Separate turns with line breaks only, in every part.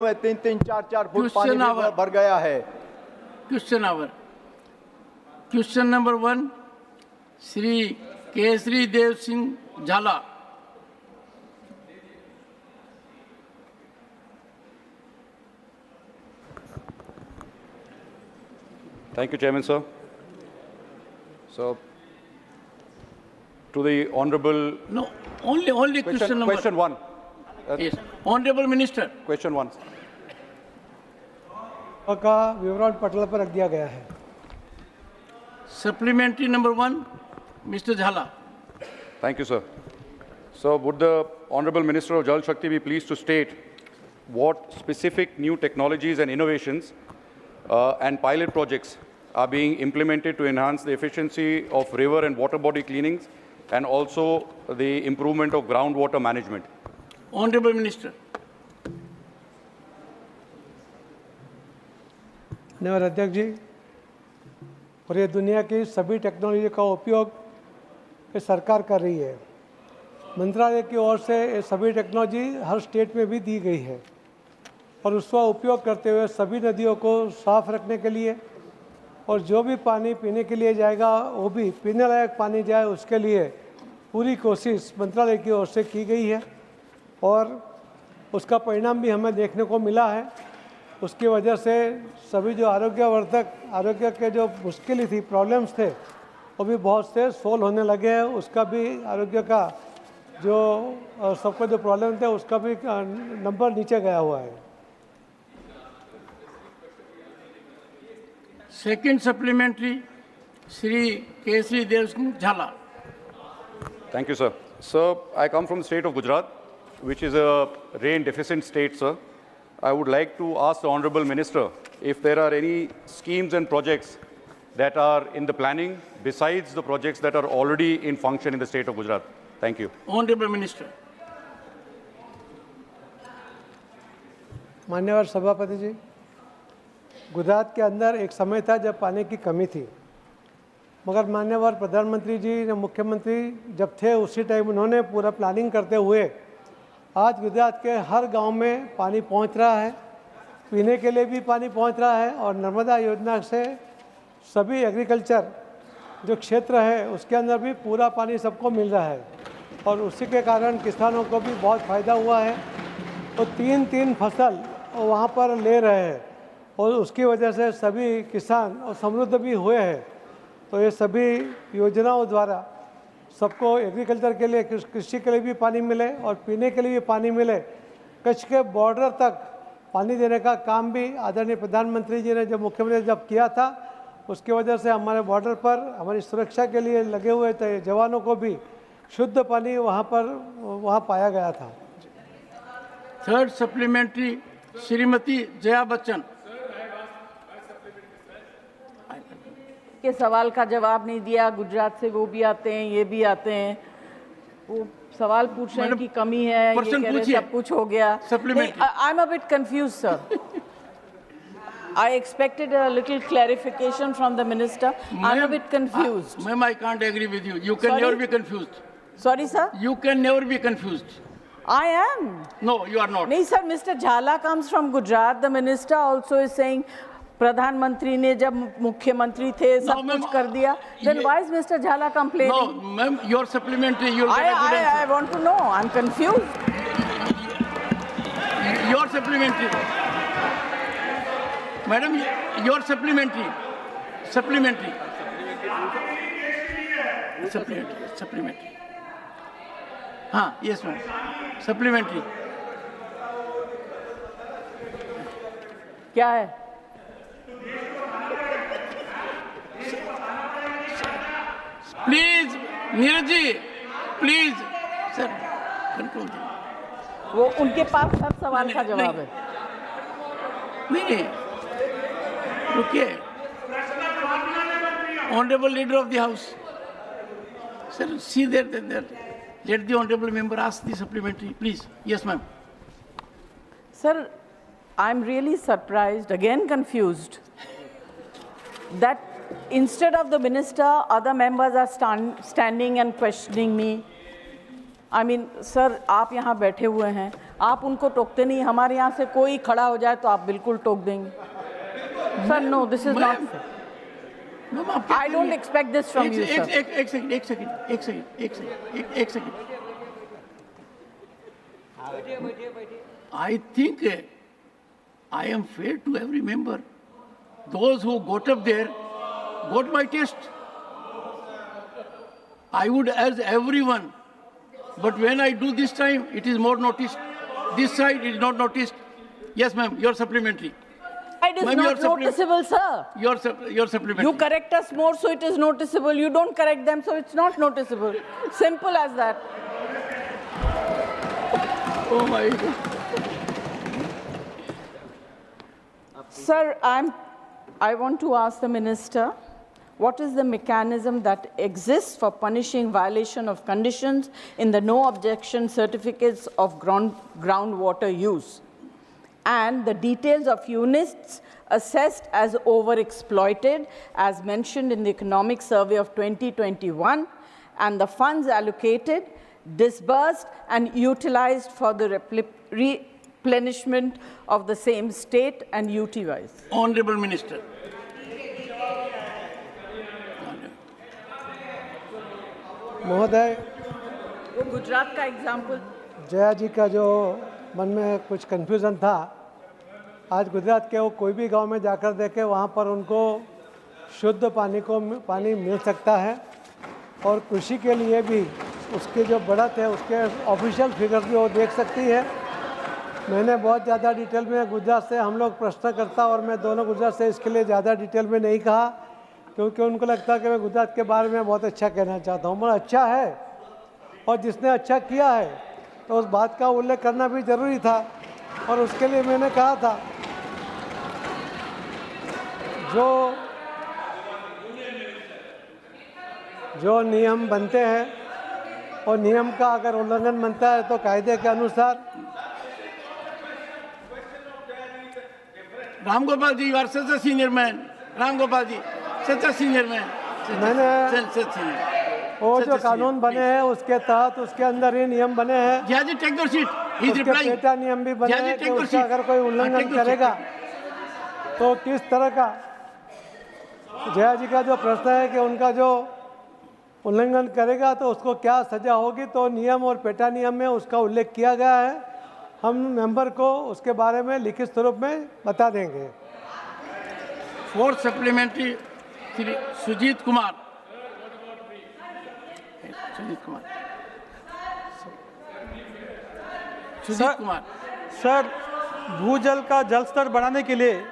में 3-3, 4-4 फुट पानी भर गया है।
Question hour. Question number 1 Shri Kesari Dev Singh Jhala.
Thank you, Chairman, sir. So, to the Honourable...
No, only question number...
Question 1.
Yes. Honourable Minister.
Question 1.
का विवरण पटल पर रख दिया गया है।
Supplementary number 1, Mr. Jhala.
Thank you, sir. So, would the Honourable Minister of Jal Shakti be pleased to state what specific new technologies and innovations and pilot projects are being implemented to enhance the efficiency of river and water body cleanings and also the improvement of groundwater management?
Honourable Minister.
धन्यवाद अध्यक्ष जी। और ये दुनिया की सभी technology का उपयोग ये सरकार कर रही है। मंत्रालय की ओर से ये सभी टेक्नोलॉजी हर स्टेट में भी दी गई है और उसका उपयोग करते हुए सभी नदियों को साफ रखने के लिए और जो भी पानी पीने के लिए जाएगा वो भी पीने लायक पानी जाए उसके लिए पूरी कोशिश मंत्रालय की ओर से की गई है और उसका परिणाम भी हमें देखने को मिला है। उसकी वजह से सभी जो आरोग्य के जो मुश्किलें थी, प्रॉब्लम्स थे, वो भी बहुत से सोल्व होने लगे हैं। उसका भी आरोग्य का जो सबको जो प्रॉब्लम थे उसका भी नंबर नीचे गया हुआ है।
Second supplementary, Shri Kesri Dev Singh Jhala.
Thank you, sir. Sir, I come from the state of Gujarat, which is a rain deficient state, sir. I would like to ask the Honourable Minister if there are any schemes and projects that are in the planning besides the projects that are already in function in the state of Gujarat. Thank you.
Honourable Minister.
मान्यवर सभापति जी, गुजरात के अंदर एक समय था जब पानी की कमी थी, मगर मान्यवर प्रधानमंत्री जी ने मुख्यमंत्री जब थे उसी टाइम उन्होंने पूरा प्लानिंग करते हुए आज गुजरात के हर गांव में पानी पहुंच रहा है, पीने के लिए भी पानी पहुंच रहा है और नर्मदा योजना से सभी एग्रीकल्चर जो क्षेत्र है उसके अंदर भी पूरा पानी सबको मिल रहा है और उसी के कारण किसानों को भी बहुत फ़ायदा हुआ है। तो 3-3 फसल वहाँ पर ले रहे हैं और उसकी वजह से सभी किसान और समृद्ध भी हुए हैं। तो ये सभी योजनाओं द्वारा सबको एग्रीकल्चर के लिए, कृषि के लिए भी पानी मिले और पीने के लिए भी पानी मिले। कच्छ के बॉर्डर तक पानी देने का काम भी आदरणीय प्रधानमंत्री जी ने जब मुख्यमंत्री जब किया था उसकी वजह से हमारे बॉर्डर पर हमारी सुरक्षा के लिए लगे हुए थे जवानों को भी शुद्ध पानी वहाँ पाया गया था।
Third supplementary Shrimati Jaya Bachchan.
के सवाल का जवाब नहीं दिया। गुजरात से वो भी आते हैं, ये भी आते हैं, वो सवाल पूछने की कमी है, ये कह रहे सब कुछ हो गया। I am a bit confuse sir. I expected a little clarification from the minister. I'm a bit confused.
Ma'am, I can't agree with you. You can never be confused.
Sorry, sir?
You can never be confused.
I am.
No, you are not.
No, sir. Mr. Jhala comes from Gujarat. The minister also is saying, प्रधानमंत्री ने जब मुख्यमंत्री थे सब कुछ कर दिया. Then why is Mr. Jhala complaining?
No, ma'am, your supplementary.
I want to know. I'm confused.
Your supplementary. Madam, your supplementary. Supplementary. हाँ, yes ma'am. Supplementary.
क्या है?
Please, Neeraj ji, please, sir, control.
वो उनके पास हर सवाल का जवाब है।
नहीं, रुकिए। Honorable Leader of the House, sir, see there. Let the honorable member ask the supplementary, please. Yes, ma'am.
Sir, I'm really surprised, again confused, that instead of the minister, other members are standing and questioning me. I mean, sir, आप यहाँ बैठे हुए हैं, आप उनको टोकते नहीं, हमारे यहाँ से कोई खड़ा हो जाए तो आप बिल्कुल टोक देंगे। Sir no, this is not fair. I don't expect this from you, sir.
एक second. I think I am fair to every member. Those who got up there got my taste. I would urge everyone, but when I do this time, it is more noticed. This side is not noticed. Yes, ma'am, you're supplementary.
It is not noticeable, sir.
You're supplementary.
You correct us more, so it is noticeable. You don't correct them, so it's not noticeable. Simple as that.
Oh my God.
Sir, I want to ask the minister, what is the mechanism that exists for punishing violation of conditions in the no objection certificates of groundwater use? And the details of units assessed as overexploited, as mentioned in the Economic Survey of 2021, and the funds allocated, disbursed, and utilized for the replenishment of the same state and UT-wise.
Honorable Minister.
महोदय,
वो गुजरात का example.
Jaya जी का जो मन में कुछ confusion था, आज गुजरात के वो कोई भी गांव में जाकर देखे, वहाँ पर उनको शुद्ध पानी मिल सकता है। और कृषि के लिए भी उसकी जो बढ़त है, उसके ऑफिशियल फिगर भी वो देख सकती है। मैंने बहुत ज़्यादा डिटेल में गुजरात से हम लोग प्रश्नकर्ता और मैं दोनों गुजरात से इसके लिए ज़्यादा डिटेल में नहीं कहा, क्योंकि उनको लगता है कि मैं गुजरात के बारे में बहुत अच्छा कहना चाहता हूँ। मगर अच्छा है, और जिसने अच्छा किया है तो उस बात का उल्लेख करना भी ज़रूरी था। और उसके लिए मैंने कहा था, जो नियम बनते हैं और नियम का अगर उल्लंघन बनता है तो कायदे के अनुसार।
Ram Gopal ji, you are such a senior man. Ram Gopal ji, such a senior man.
वो जो कानून बने हैं उसके तहत उसके अंदर ही नियम बने हैं।
जया जी, take your seat. He is
उसके
replying.
पेटा नियम भी बने हैं कि उसका अगर कोई उल्लंघन करेगा तो किस तरह का। जया जी का जो प्रश्न है कि उनका जो उल्लंघन करेगा तो उसको क्या सजा होगी, तो नियम और पेटा नियम में उसका उल्लेख किया गया है। हम मेंबर को उसके बारे में लिखित स्वरूप में बता देंगे।
Fourth supplementary, Shri Sujit Kumar.
Sir, भूजल का जल स्तर बढ़ाने के लिए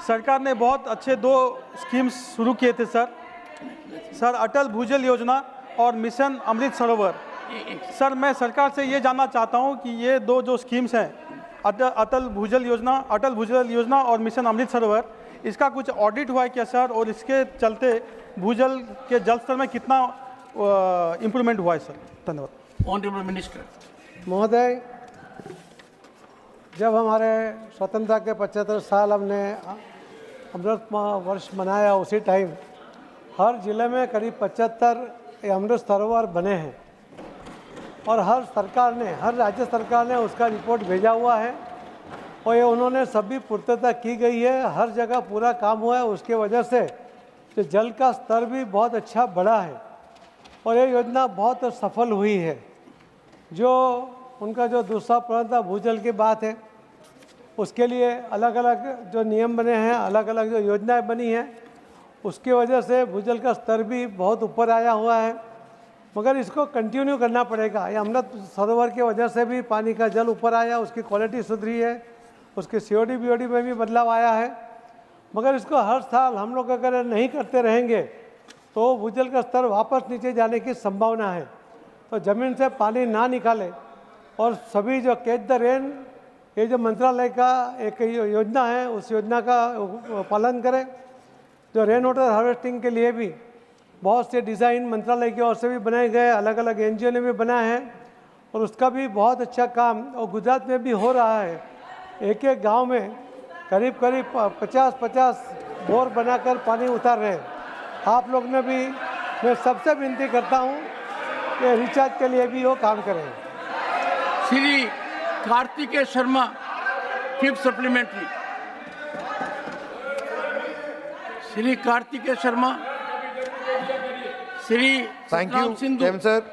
सरकार ने बहुत अच्छे 2 स्कीम्स शुरू किए थे सर, अटल भूजल योजना और मिशन अमृत सरोवर। सर, मैं सरकार से ये जानना चाहता हूँ कि ये 2 जो स्कीम्स हैं, अटल भूजल योजना और मिशन अमृत सरोवर, इसका कुछ ऑडिट हुआ है क्या सर, और इसके चलते भूजल के जल स्तर में कितना इम्प्रूवमेंट हुआ है सर? धन्यवाद।
Honourable minister.
महोदय, जब हमारे स्वतंत्रता के 75 साल हमने अमृत वर्ष मनाया, उसी टाइम हर जिले में करीब 75 अमृत सरोवर बने हैं और हर राज्य सरकार ने उसका रिपोर्ट भेजा हुआ है और ये उन्होंने सभी पूर्तता की गई है। हर जगह पूरा काम हुआ है। उसके वजह से जो जल का स्तर भी बहुत अच्छा बढ़ा है और ये योजना बहुत सफल हुई है। जो उनका जो दूसरा प्रश्न था भूजल की बात है, उसके लिए अलग अलग जो नियम बने हैं, अलग अलग जो योजनाएं बनी हैं, उसकी वजह से भूजल का स्तर भी बहुत ऊपर आया हुआ है। मगर इसको कंटिन्यू करना पड़ेगा। ये अमृत सरोवर की वजह से भी पानी का जल ऊपर आया, उसकी क्वालिटी सुधरी है, उसके COD BOD में भी बदलाव आया है। मगर इसको हर साल हम लोग अगर नहीं करते रहेंगे तो भूजल का स्तर वापस नीचे जाने की संभावना है। तो ज़मीन से पानी ना निकाले और सभी जो कैच द रेन, ये जो मंत्रालय का एक योजना है, उस योजना का पालन करें। जो रेन वाटर हार्वेस्टिंग के लिए भी बहुत से डिज़ाइन मंत्रालय की ओर से भी बनाए गए, अलग अलग NGO ने भी बनाए हैं और उसका भी बहुत अच्छा काम और गुजरात में भी हो रहा है। एक एक गांव में करीब 50-50 बोर बनाकर पानी उतार रहे हैं। आप लोग ने भी, मैं सबसे विनती करता हूं कि रिचार्ज के लिए भी वो काम करें।
Shri Kartikeya Sharma, fifth supplementary. Shri Kartikeya Sharma, Shri
Thank
Satnam
you,
Sindhu.
Chairman Sir.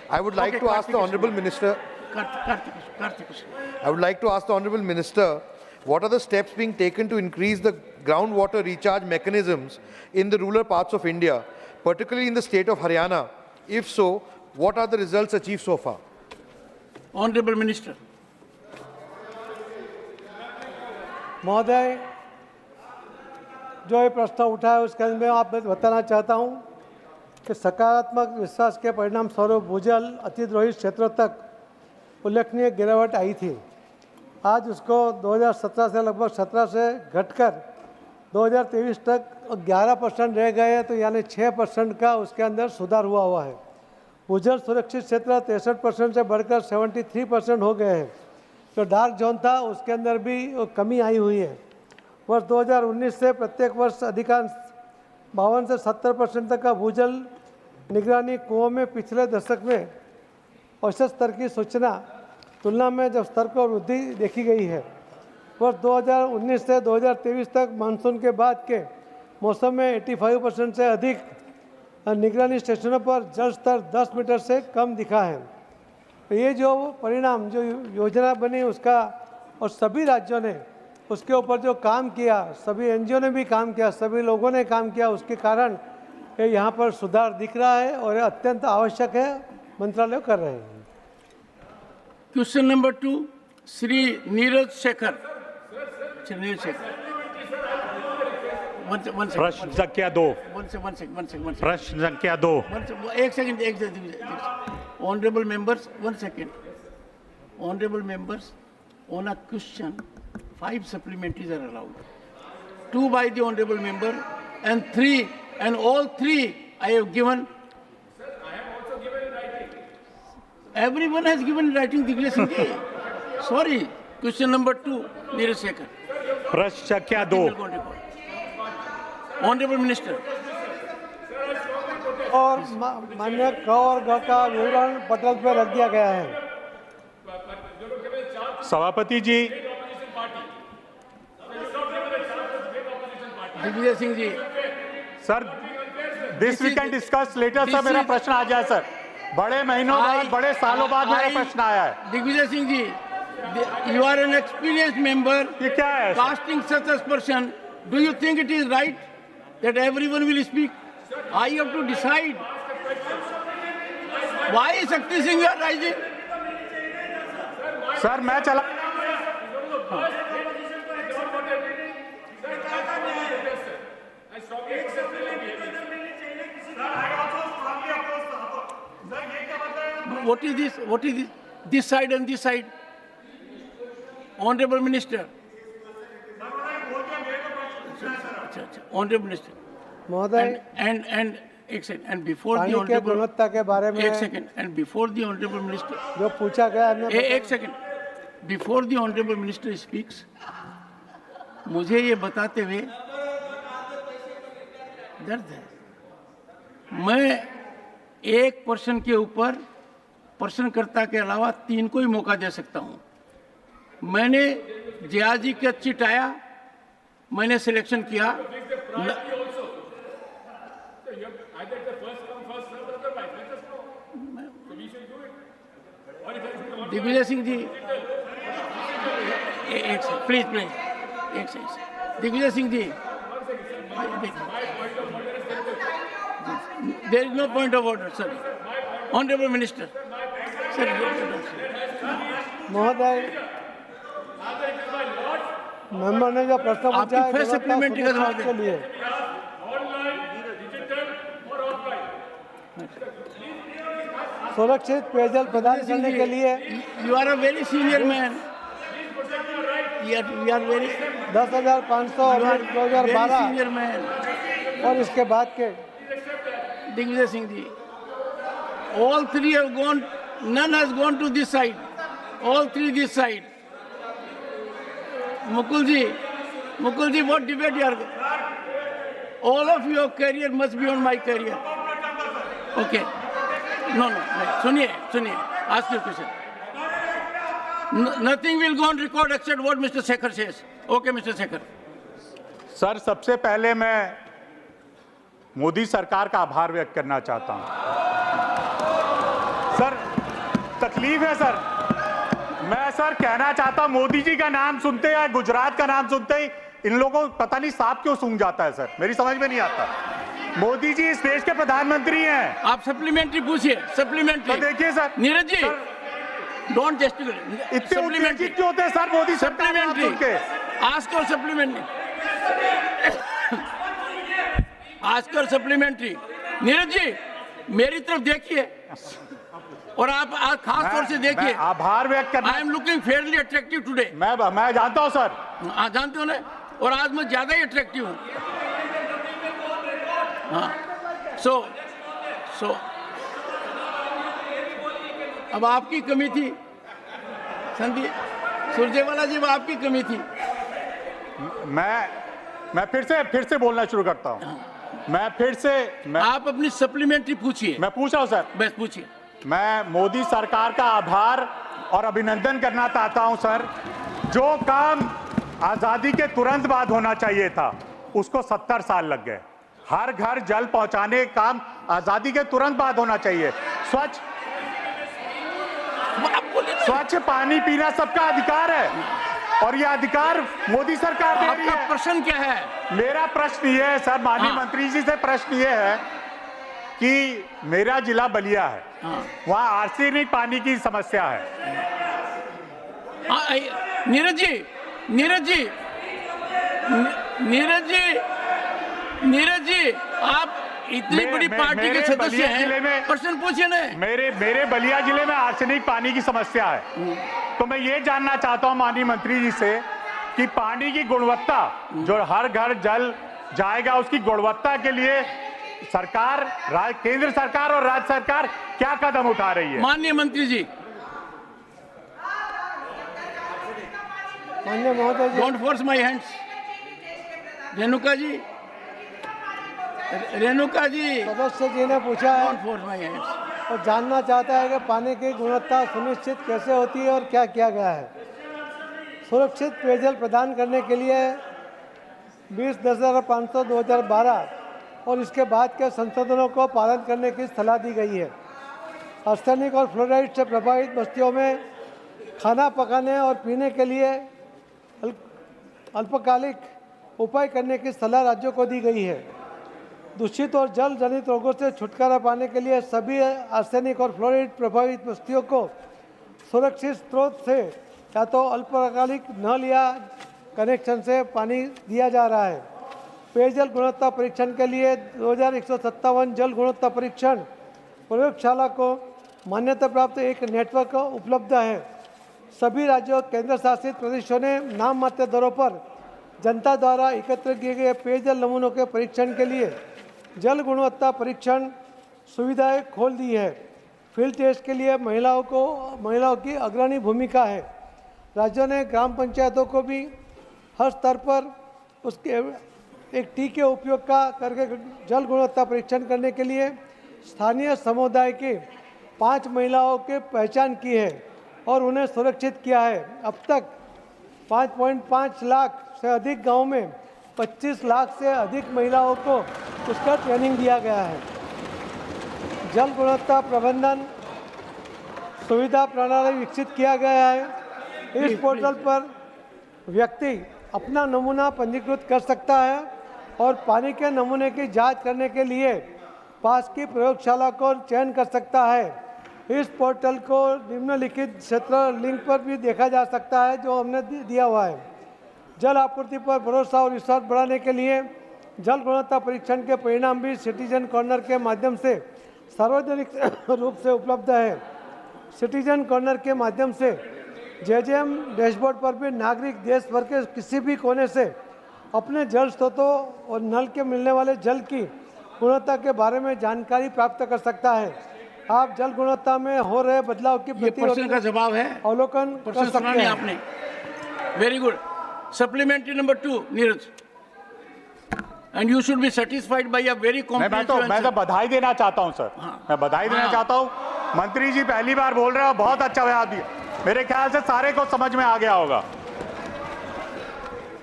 I would like
Okay,
to ask the
Kartikeya
Honourable
Sharma.
Minister.
Kartikeya Sharma.
I would like to ask the Honourable Minister, what are the steps being taken to increase the groundwater recharge mechanisms in the rural parts of India, particularly in the state of Haryana? If so, what are the results achieved so far?
Honourable Minister.
महोदय, जो ये प्रश्न उठा है उसके अंदर मैं आप बताना चाहता हूं कि सकारात्मक विश्वास के परिणाम स्वरूप भूजल अतिद्रोहित क्षेत्रों तक उल्लेखनीय गिरावट आई थी। आज उसको 2017 से लगभग 17 से घटकर 2023 तक 11% रह गए हैं, तो यानी 6% का उसके अंदर सुधार हुआ है। भूजल सुरक्षित क्षेत्र 63% से बढ़कर 73% हो गए हैं। जो डार्क जोन था उसके अंदर भी कमी आई हुई है। वर्ष 2019 से प्रत्येक वर्ष अधिकांश 52 से 70% तक का भूजल निगरानी कुओं में पिछले दशक में औसत स्तर की सूचना तुलना में जब स्तर को वृद्धि देखी गई है। वर्ष 2019 से 2023 तक मानसून के बाद के मौसम में 85% से अधिक निगरानी स्टेशनों पर जल स्तर 10 मीटर से कम दिखा है। तो ये जो परिणाम, जो योजना बनी उसका, और सभी राज्यों ने उसके ऊपर जो काम किया, सभी एनजीओ ने भी काम किया, सभी लोगों ने काम किया, उसके कारण यहाँ पर सुधार दिख रहा है और अत्यंत आवश्यक है, मंत्रालय कर रहे हैं।
Question number 2, Shri Neeraj Shekhar. Shri Neeraj Shekhar. One second.
प्रश्न संख्या 2।
One second.
प्रश्न संख्या 2।
एक second. Honorable members, 1 second. Honorable members, on a question, 5 supplementaries are allowed. 2 by the honorable member and 3, and all 3 I have given. Everyone has given in writing, Digvijay Singh ji. Sorry. Question number 2, Neeraj Shekhar.
प्रश्न संख्या 2।
Honorable Minister.
और मान्य क और ग का विवरण पटल पर रख दिया गया है।
सभापति जी।
Digvijay Singh ji.
Sir, this we can discuss letter sir. मेरा प्रश्न आ जाए सर। बड़े महीनों बाद, बड़े सालों बाद मेरा प्रश्न आया है।
दिग्विजय सिंह जी, you are an experienced member.
ये क्या है?
Casting such aspersion, do you think it is right that everyone will speak? I have to decide. Why Shakti Singh you are rising?
Sir मैं चला।
What is this? What is this? This side and this side. Honorable Minister. Honorable Minister.
महोदय,
and एक second, and before the
पानी के
honorable
गुणवत्ता के बारे में
एक second, and before the honorable minister
जो पूछा गया
एक second, before the honorable minister speaks, मुझे ये बताते हुए दर्द है। मैं एक पर्सन के ऊपर प्रश्नकर्ता के अलावा 3 को ही मौका दे सकता हूँ। मैंने जियाजी का चिट आया, मैंने सिलेक्शन किया। दिग्विजय सिंह जी, एक सेकंड प्लीज, एक second. Digvijaya Singh ji, there is no point of order sir. Honourable minister sir.
महोदय, मेंबर ने जो प्रश्न पूछा है
सप्लीमेंट्री
के लिए सुरक्षित पेयजल प्रदान करने के लिए
you are a very senior man. You are very
10,500 और 2012
सीनियर मैन।
और इसके बाद के
Digvijaya Singh ji, all 3 have gone, none has gone to this side, all 3 this side. Mukul ji, what debate you are? All of your career must be on my career. Okay. No, सुनिए, ask your question. Nothing will go on record except what Mr. Sekhar says. Okay, Mr. Sekhar.
Sir, सबसे पहले मैं मोदी सरकार का आभार व्यक्त करना चाहता हूं। सर, तकलीफ है सर, मैं सर कहना चाहता हूं, मोदी जी का नाम सुनते या गुजरात का नाम सुनते ही इन लोगों को पता नहीं सांप क्यों सूंघ जाता है सर, मेरी समझ में नहीं आता। मोदी जी इस देश के प्रधानमंत्री हैं।
आप सप्लीमेंट्री पूछिए, सप्लीमेंट्री।
तो देखिए सर,
नीरज जी, डोंट जेस्टिकुलेट।
इतने उत्तेजित क्यों होते हैं सर मोदी सरकार नाम सुन के?
Ask for supplementary, ask for supplementary. Neeraj ji, मेरी तरफ देखिए और आप खास तौर से देखिए।
आभार व्यक्त करना।
I am looking Fairlie attractive today.
मैं जानता हूं सर।
जानते हो ना, और आज मैं ज्यादा ही अट्रैक्टिव हूं। हाँ, सो अब आपकी कमी थी संदीप सुरजेवाला जी, वो आपकी कमी थी।
मैं फिर से बोलना शुरू करता हूं।
आप अपनी सप्लीमेंट्री पूछिए।
मैं पूछ रहा हूं सर,
बस पूछिए।
मैं मोदी सरकार का आभार और अभिनंदन करना चाहता हूं सर। जो काम आजादी के तुरंत बाद होना चाहिए था, उसको 70 साल लग गए। हर घर जल पहुंचाने का काम आजादी के तुरंत बाद होना चाहिए। स्वच्छ पानी पीना सबका अधिकार है और यह अधिकार मोदी सरकार दे रही है।
आपका प्रश्न क्या है?
मेरा प्रश्न ये है सर, माननीय मंत्री जी से प्रश्न ये है कि मेरा जिला बलिया है, वहां आर्सेनिक पानी की समस्या है।
नीरज जी, आप इतनी बड़ी पार्टी के सदस्य हैं, प्रश्न पूछिए ना।
मेरे बलिया जिले में आर्सेनिक पानी की समस्या है, तो मैं ये जानना चाहता हूं माननीय मंत्री जी से कि पानी की गुणवत्ता, जो हर घर जल जाएगा, उसकी गुणवत्ता के लिए सरकार, केंद्र सरकार और राज्य सरकार क्या कदम उठा रही है?
माननीय मंत्री जी।
माननीय महोदय जी,
don't force my hands. Renuka ji,
सदस्य जी ने पूछा है
डोंट फोर्स माय हैंड्स
और जानना चाहता है कि पानी की गुणवत्ता सुनिश्चित कैसे होती है और क्या किया गया है। सुरक्षित पेयजल प्रदान करने के लिए 20/500/2012 और इसके बाद के संशोधनों को पालन करने की सलाह दी गई है। आर्सेनिक और फ्लोराइड से प्रभावित बस्तियों में खाना पकाने और पीने के लिए अल्पकालिक उपाय करने की सलाह राज्यों को दी गई है। दूषित और जल जनित रोगों से छुटकारा पाने के लिए सभी आर्सेनिक और फ्लोराइड प्रभावित बस्तियों को सुरक्षित स्रोत से या तो अल्पकालिक नल या कनेक्शन से पानी दिया जा रहा है। पेयजल गुणवत्ता परीक्षण के लिए 2157 जल गुणवत्ता परीक्षण प्रयोगशाला को मान्यता प्राप्त एक नेटवर्क उपलब्ध है। सभी राज्यों केंद्र शासित प्रदेशों ने नाम मात्र दरों पर जनता द्वारा एकत्र किए गए पेयजल नमूनों के परीक्षण के लिए जल गुणवत्ता परीक्षण सुविधाएं खोल दी है। फील्ड टेस्ट के लिए महिलाओं की अग्रणी भूमिका है। राज्यों ने ग्राम पंचायतों को भी हर स्तर पर उसके एक टी के उपयोग करके जल गुणवत्ता परीक्षण करने के लिए स्थानीय समुदाय के 5 महिलाओं की पहचान की है और उन्हें सुरक्षित किया है। अब तक 5.5 लाख से अधिक गांव में 25 लाख से अधिक महिलाओं को उसका ट्रेनिंग दिया गया है। जल गुणवत्ता प्रबंधन सुविधा प्रणाली विकसित किया गया है। इस पोर्टल पर व्यक्ति अपना नमूना पंजीकृत कर सकता है और पानी के नमूने की जांच करने के लिए पास की प्रयोगशाला को चयन कर सकता है। इस पोर्टल को निम्नलिखित क्षेत्र लिंक पर भी देखा जा सकता है जो हमने दिया हुआ है। जल आपूर्ति पर भरोसा और विश्वास बढ़ाने के लिए जल गुणवत्ता परीक्षण के परिणाम भी सिटीजन कॉर्नर के माध्यम से सार्वजनिक रूप से उपलब्ध है। सिटीजन कॉर्नर के माध्यम से जेजेएम डैशबोर्ड पर भी नागरिक देश भर के किसी भी कोने से अपने जल स्रोतों और नल के मिलने वाले जल की गुणवत्ता के बारे में जानकारी प्राप्त कर सकता है। आप जल गुणवत्ता में हो रहे बदलाव की
प्रश्न का जवाब है,
अवलोकन कर सकते हैं
आपने। Very good. Supplementary number 2 Neeraj, and you should be satisfied by a very comprehensive.
मैं तो बधाई देना चाहता हूं सर। मैं बधाई देना चाहता हूं। मंत्री जी पहली बार बोल रहे हो, बहुत अच्छा जवाब दिया। मेरे ख्याल से सारे को समझ में आ गया होगा।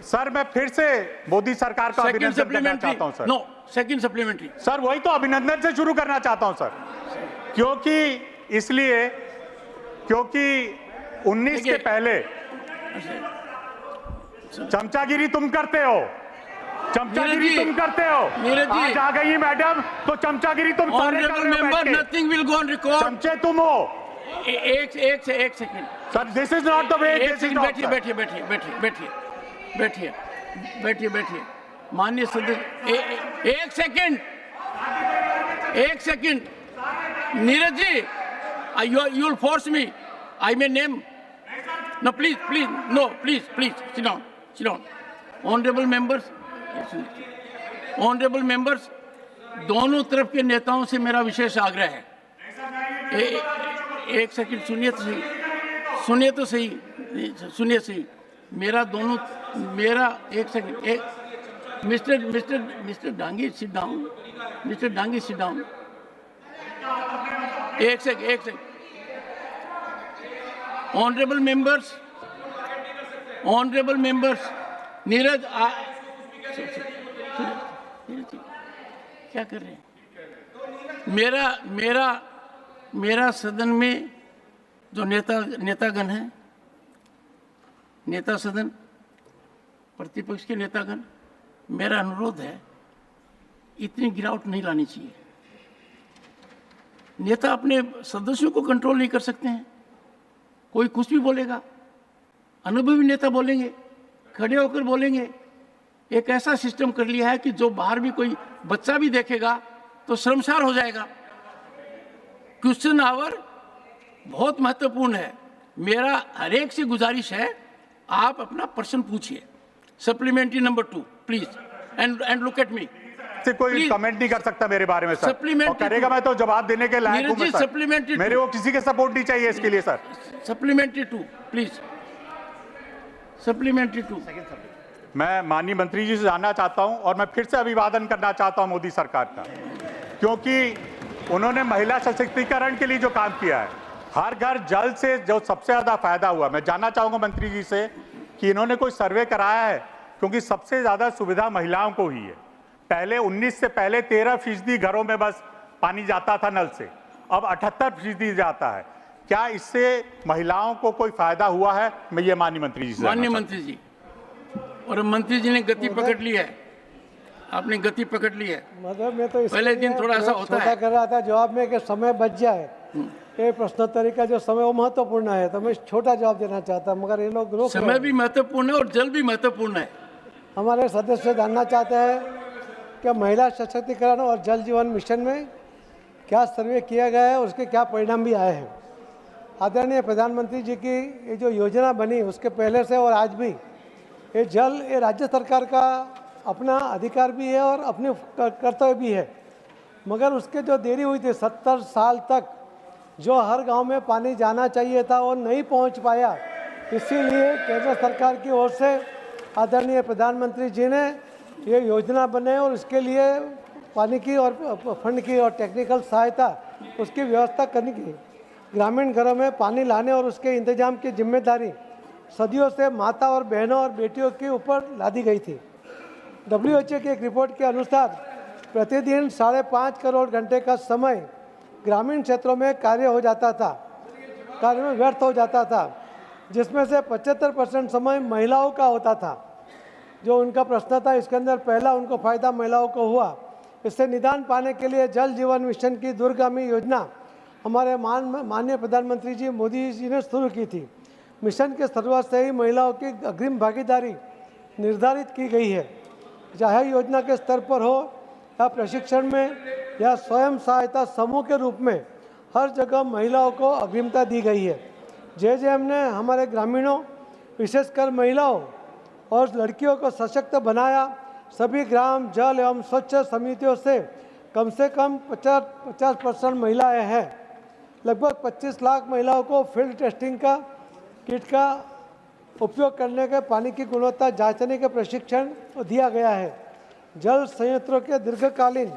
सर मैं फिर से मोदी सरकार का अभिनंदन करना चाहता हूं sir.
No, second supplementary.
Sir वही तो अभिनंदन से शुरू करना चाहता हूं सर, क्योंकि 19 के पहले चमचागिरी तुम करते हो, चमचागिरी तुम करते हो। आज आ गई मैडम तो चमचागिरी तुम सारे कर रहे हो।
Nothing will go on record.
चमचे तुम हो।
एक second
sir, this is not the way.
बैठिए माननीय सदस्य। एक second Neeraj ji, you will force me. I may name. No, please, sit down. Honorable members, दोनों तरफ के नेताओं से मेरा विशेष आग्रह है। एक सेकंड सुनिए तो सही। मेरा एक second, mister Dangi sit down. एक सेकंड। ऑनरेबल मेंबर्स, नीरज क्या कर रहे हैं? मेरा सदन में जो नेतागण हैं, नेता सदन, प्रतिपक्ष के नेतागण, मेरा अनुरोध है, इतनी गिरावट नहीं लानी चाहिए। नेता अपने सदस्यों को कंट्रोल नहीं कर सकते हैं, कोई कुछ भी बोलेगा। अनुभवी नेता बोलेंगे, खड़े होकर बोलेंगे। एक ऐसा सिस्टम कर लिया है कि जो बाहर भी कोई बच्चा भी देखेगा तो शर्मसार हो जाएगा। क्वेश्चन आवर बहुत महत्वपूर्ण है। मेरा हर एक से गुजारिश है, आप अपना प्रश्न पूछिए। Supplementary number 2 please, and look at me.
से कोई कमेंट नहीं कर सकता मेरे बारे में सर, और करेगा मैं तो जवाब देने के लायक हूं मैं सर।
सप्लीमेंट्री
मेरे को किसी के सपोर्ट नहीं चाहिए इसके लिए सर।
Supplementary 2 please, supplementary 2।
मैं माननीय मंत्री जी से जानना चाहता हूं, और मैं फिर से अभिवादन करना चाहता हूं मोदी सरकार का, क्योंकि उन्होंने महिला सशक्तिकरण के लिए जो काम किया है, हर घर जल से जो सबसे ज्यादा फायदा हुआ। मैं जानना चाहूंगा मंत्री जी से कि इन्होंने कोई सर्वे कराया है, क्योंकि सबसे ज्यादा सुविधा महिलाओं को ही है। पहले 19 से पहले 13% घरों में बस पानी जाता था नल से, अब 78% जाता है। क्या इससे महिलाओं को कोई फायदा हुआ है? मैं ये माननीय मंत्री जी से।
माननीय मंत्री जी, और मंत्री जी ने गति पकड़ ली है, आपने गति पकड़ ली है।
मतलब मैं तो
पहले दिन थोड़ा सा होता है,
कर रहा था जवाब में कि समय बच जाए। ये प्रश्नोत्तरी का जो समय वो महत्वपूर्ण है, तो मैं छोटा जवाब देना चाहता, मगर ये लोग रोक।
समय भी महत्वपूर्ण है और जल भी महत्वपूर्ण है।
हमारे सदस्य जानना चाहते हैं कि महिला सशक्तिकरण और जल जीवन मिशन में क्या सर्वे किया गया है, उसके क्या परिणाम भी आए हैं। आदरणीय प्रधानमंत्री जी की ये जो योजना बनी, उसके पहले से और आज भी ये जल, ये राज्य सरकार का अपना अधिकार भी है और अपने कर्तव्य भी है। मगर उसके जो देरी हुई थी, 70 साल तक जो हर गांव में पानी जाना चाहिए था, वो नहीं पहुंच पाया। इसीलिए केंद्र सरकार की ओर से आदरणीय प्रधानमंत्री जी ने ये योजना बनाई और उसके लिए पानी की और फंड की और टेक्निकल सहायता उसकी व्यवस्था करने की। ग्रामीण घरों में पानी लाने और उसके इंतजाम की जिम्मेदारी सदियों से माता और बहनों और बेटियों के ऊपर लादी गई थी। WHO की एक रिपोर्ट के अनुसार प्रतिदिन 5.5 करोड़ घंटे का समय ग्रामीण क्षेत्रों में कार्य में व्यर्थ हो जाता था, जिसमें से 75% समय महिलाओं का होता था। जो उनका प्रश्न था, इसके अंदर पहला उनको फायदा महिलाओं को हुआ। इससे निदान पाने के लिए जल जीवन मिशन की दूरगामी योजना हमारे माननीय प्रधानमंत्री जी मोदी जी ने शुरू की थी। मिशन के शुरुआत से ही महिलाओं की अग्रिम भागीदारी निर्धारित की गई है, चाहे योजना के स्तर पर हो या प्रशिक्षण में या स्वयं सहायता समूह के रूप में, हर जगह महिलाओं को अग्रिमता दी गई है। JJM ने हमारे ग्रामीणों, विशेषकर महिलाओं और लड़कियों को सशक्त बनाया। सभी ग्राम जल एवं स्वच्छ समितियों से कम 50% महिलाएं हैं। लगभग 25 लाख महिलाओं को फील्ड टेस्टिंग का किट का उपयोग करने के, पानी की गुणवत्ता जांचने के प्रशिक्षण दिया गया है। जल संयंत्रों के दीर्घकालीन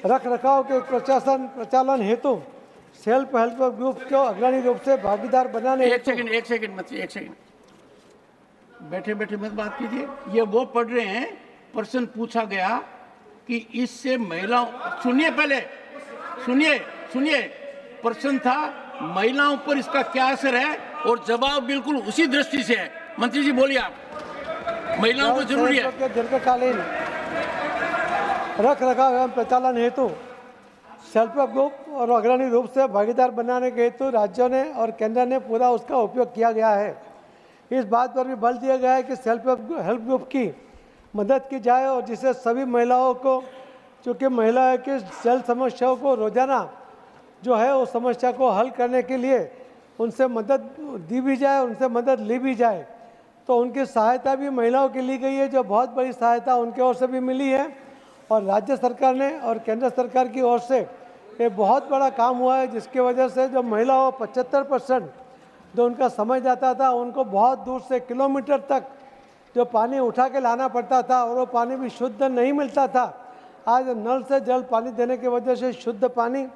रख रखाव के प्रचालन हेतु सेल्फ हेल्प ग्रुप को अग्रणी रूप से भागीदार बनाने
एक सेकंड मंत्री, एक सेकंड, बैठे बैठे मत बात कीजिए। ये वो पढ़ रहे हैं, प्रश्न पूछा गया कि इससे महिलाओं, सुनिए पहले, सुनिए, प्रश्न था महिलाओं पर इसका क्या असर है, और जवाब बिल्कुल उसी दृष्टि से है। मंत्री जी बोलिए आप, महिलाओं को जरूरी है।
दीर्घकालीन रख रखाव एवं प्रचालन हेतु सेल्फ हेल्प ग्रुप और अग्रणी रूप से भागीदार बनाने के हेतु राज्यों ने और केंद्र ने पूरा उसका उपयोग किया गया है। इस बात पर भी बल दिया गया है कि सेल्फ हेल्प ग्रुप की मदद की जाए और जिससे सभी महिलाओं को, चूँकि महिलाओं की जल समस्याओं को रोजाना जो है उस समस्या को हल करने के लिए उनसे मदद दी भी जाए, उनसे मदद ली भी जाए। तो उनकी सहायता भी महिलाओं की ली गई है, जो बहुत बड़ी सहायता उनके ओर से भी मिली है। और राज्य सरकार ने और केंद्र सरकार की ओर से ये बहुत बड़ा काम हुआ है, जिसकी वजह से जो महिलाओं 75% जो उनका समय जाता था, उनको बहुत दूर से किलोमीटर तक जो पानी उठा के लाना पड़ता था और वो पानी भी शुद्ध नहीं मिलता था, आज नल से जल पानी देने की वजह से शुद्ध पानी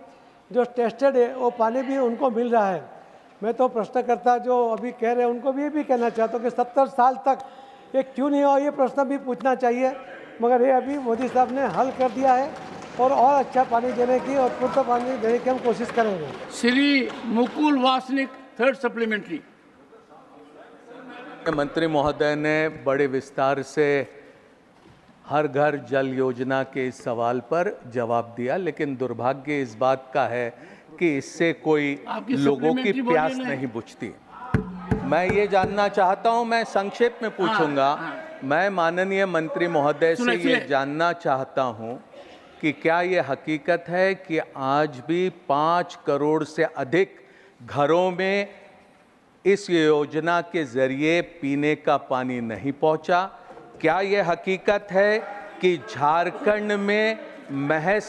जो टेस्टेड है वो पानी भी उनको मिल रहा है। मैं तो प्रश्नकर्ता जो अभी कह रहे हैं उनको भी ये भी कहना चाहता हूँ कि 70 साल तक ये क्यों नहीं हुआ, ये प्रश्न भी पूछना चाहिए, मगर ये अभी मोदी साहब ने हल कर दिया है और अच्छा पानी देने की और शुद्ध पानी देने की हम कोशिश करेंगे।
Shri Mukul Wasnik, third supplementary.
मंत्री महोदय ने बड़े विस्तार से हर घर जल योजना के इस सवाल पर जवाब दिया, लेकिन दुर्भाग्य इस बात का है कि इससे कोई लोगों की प्यास नहीं बुझती। मैं ये जानना चाहता हूं, मैं संक्षेप में पूछूंगा, मैं माननीय मंत्री महोदय से ये जानना चाहता हूं कि क्या ये हकीकत है कि आज भी 5 करोड़ से अधिक घरों में इस योजना के जरिए पीने का पानी नहीं पहुंचा? क्या ये हकीकत है कि झारखंड में महज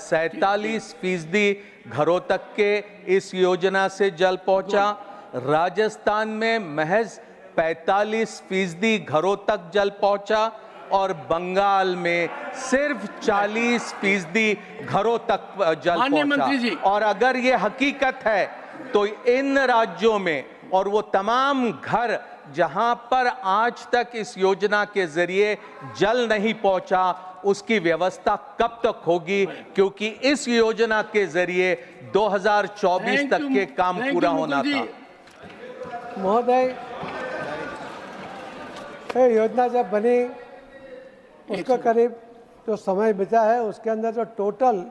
47% घरों तक के इस योजना से जल पहुंचा? राजस्थान में महज 45% घरों तक जल पहुंचा और बंगाल में सिर्फ 40% घरों तक जल पहुंचा। और अगर ये हकीकत है तो इन राज्यों में और वो तमाम घर जहां पर आज तक इस योजना के जरिए जल नहीं पहुंचा, उसकी व्यवस्था कब तक होगी? क्योंकि इस योजना के जरिए 2024 तक के काम पूरा होना था।
महोदय, ये योजना जब बनी उसका करीब जो समय बचा है उसके अंदर जो टोटल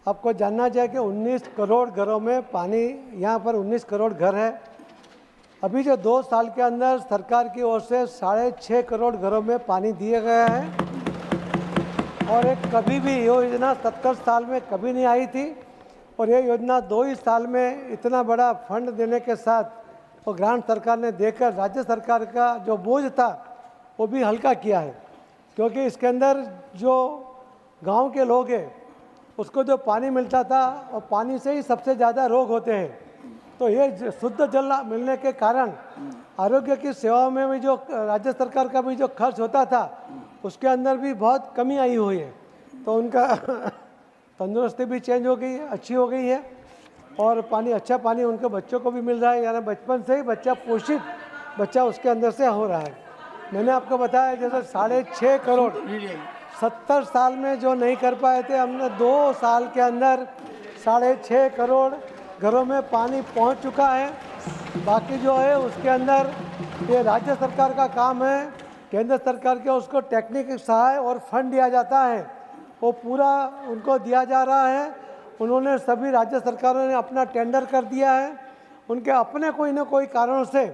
आपको जानना चाहिए कि 19 करोड़ घरों में पानी, यहाँ पर 19 करोड़ घर है। अभी जो 2 साल के अंदर सरकार की ओर से 6.5 करोड़ घरों में पानी दिए गए हैं और एक कभी भी योजना 70 साल में कभी नहीं आई थी। और ये योजना 2 ही साल में इतना बड़ा फंड देने के साथ और ग्रांट सरकार ने देकर राज्य सरकार का जो बोझ था वो भी हल्का किया है, क्योंकि इसके अंदर जो गांव के लोग हैं उसको जो पानी मिलता था और पानी से ही सबसे ज़्यादा रोग होते हैं। तो ये शुद्ध जल मिलने के कारण आरोग्य की सेवाओं में भी जो राज्य सरकार का भी जो खर्च होता था उसके अंदर भी बहुत कमी आई हुई है। तो उनका तंदुरुस्ती भी चेंज हो गई है, अच्छी हो गई है और पानी, अच्छा पानी उनके बच्चों को भी मिल रहा है, यानी बचपन से ही बच्चा पोषित बच्चा उसके अंदर से हो रहा है। मैंने आपको बताया जैसे 6.5 करोड़ 70 साल में जो नहीं कर पाए थे, हमने 2 साल के अंदर 6.5 करोड़ घरों में पानी पहुंच चुका है। बाकी जो है उसके अंदर ये राज्य सरकार का काम है, केंद्र सरकार के उसको टेक्निकल सहाय और फंड दिया जाता है, वो पूरा उनको दिया जा रहा है। उन्होंने सभी राज्य सरकारों ने अपना टेंडर कर दिया है। उनके अपने कोई ना कोई कारणों से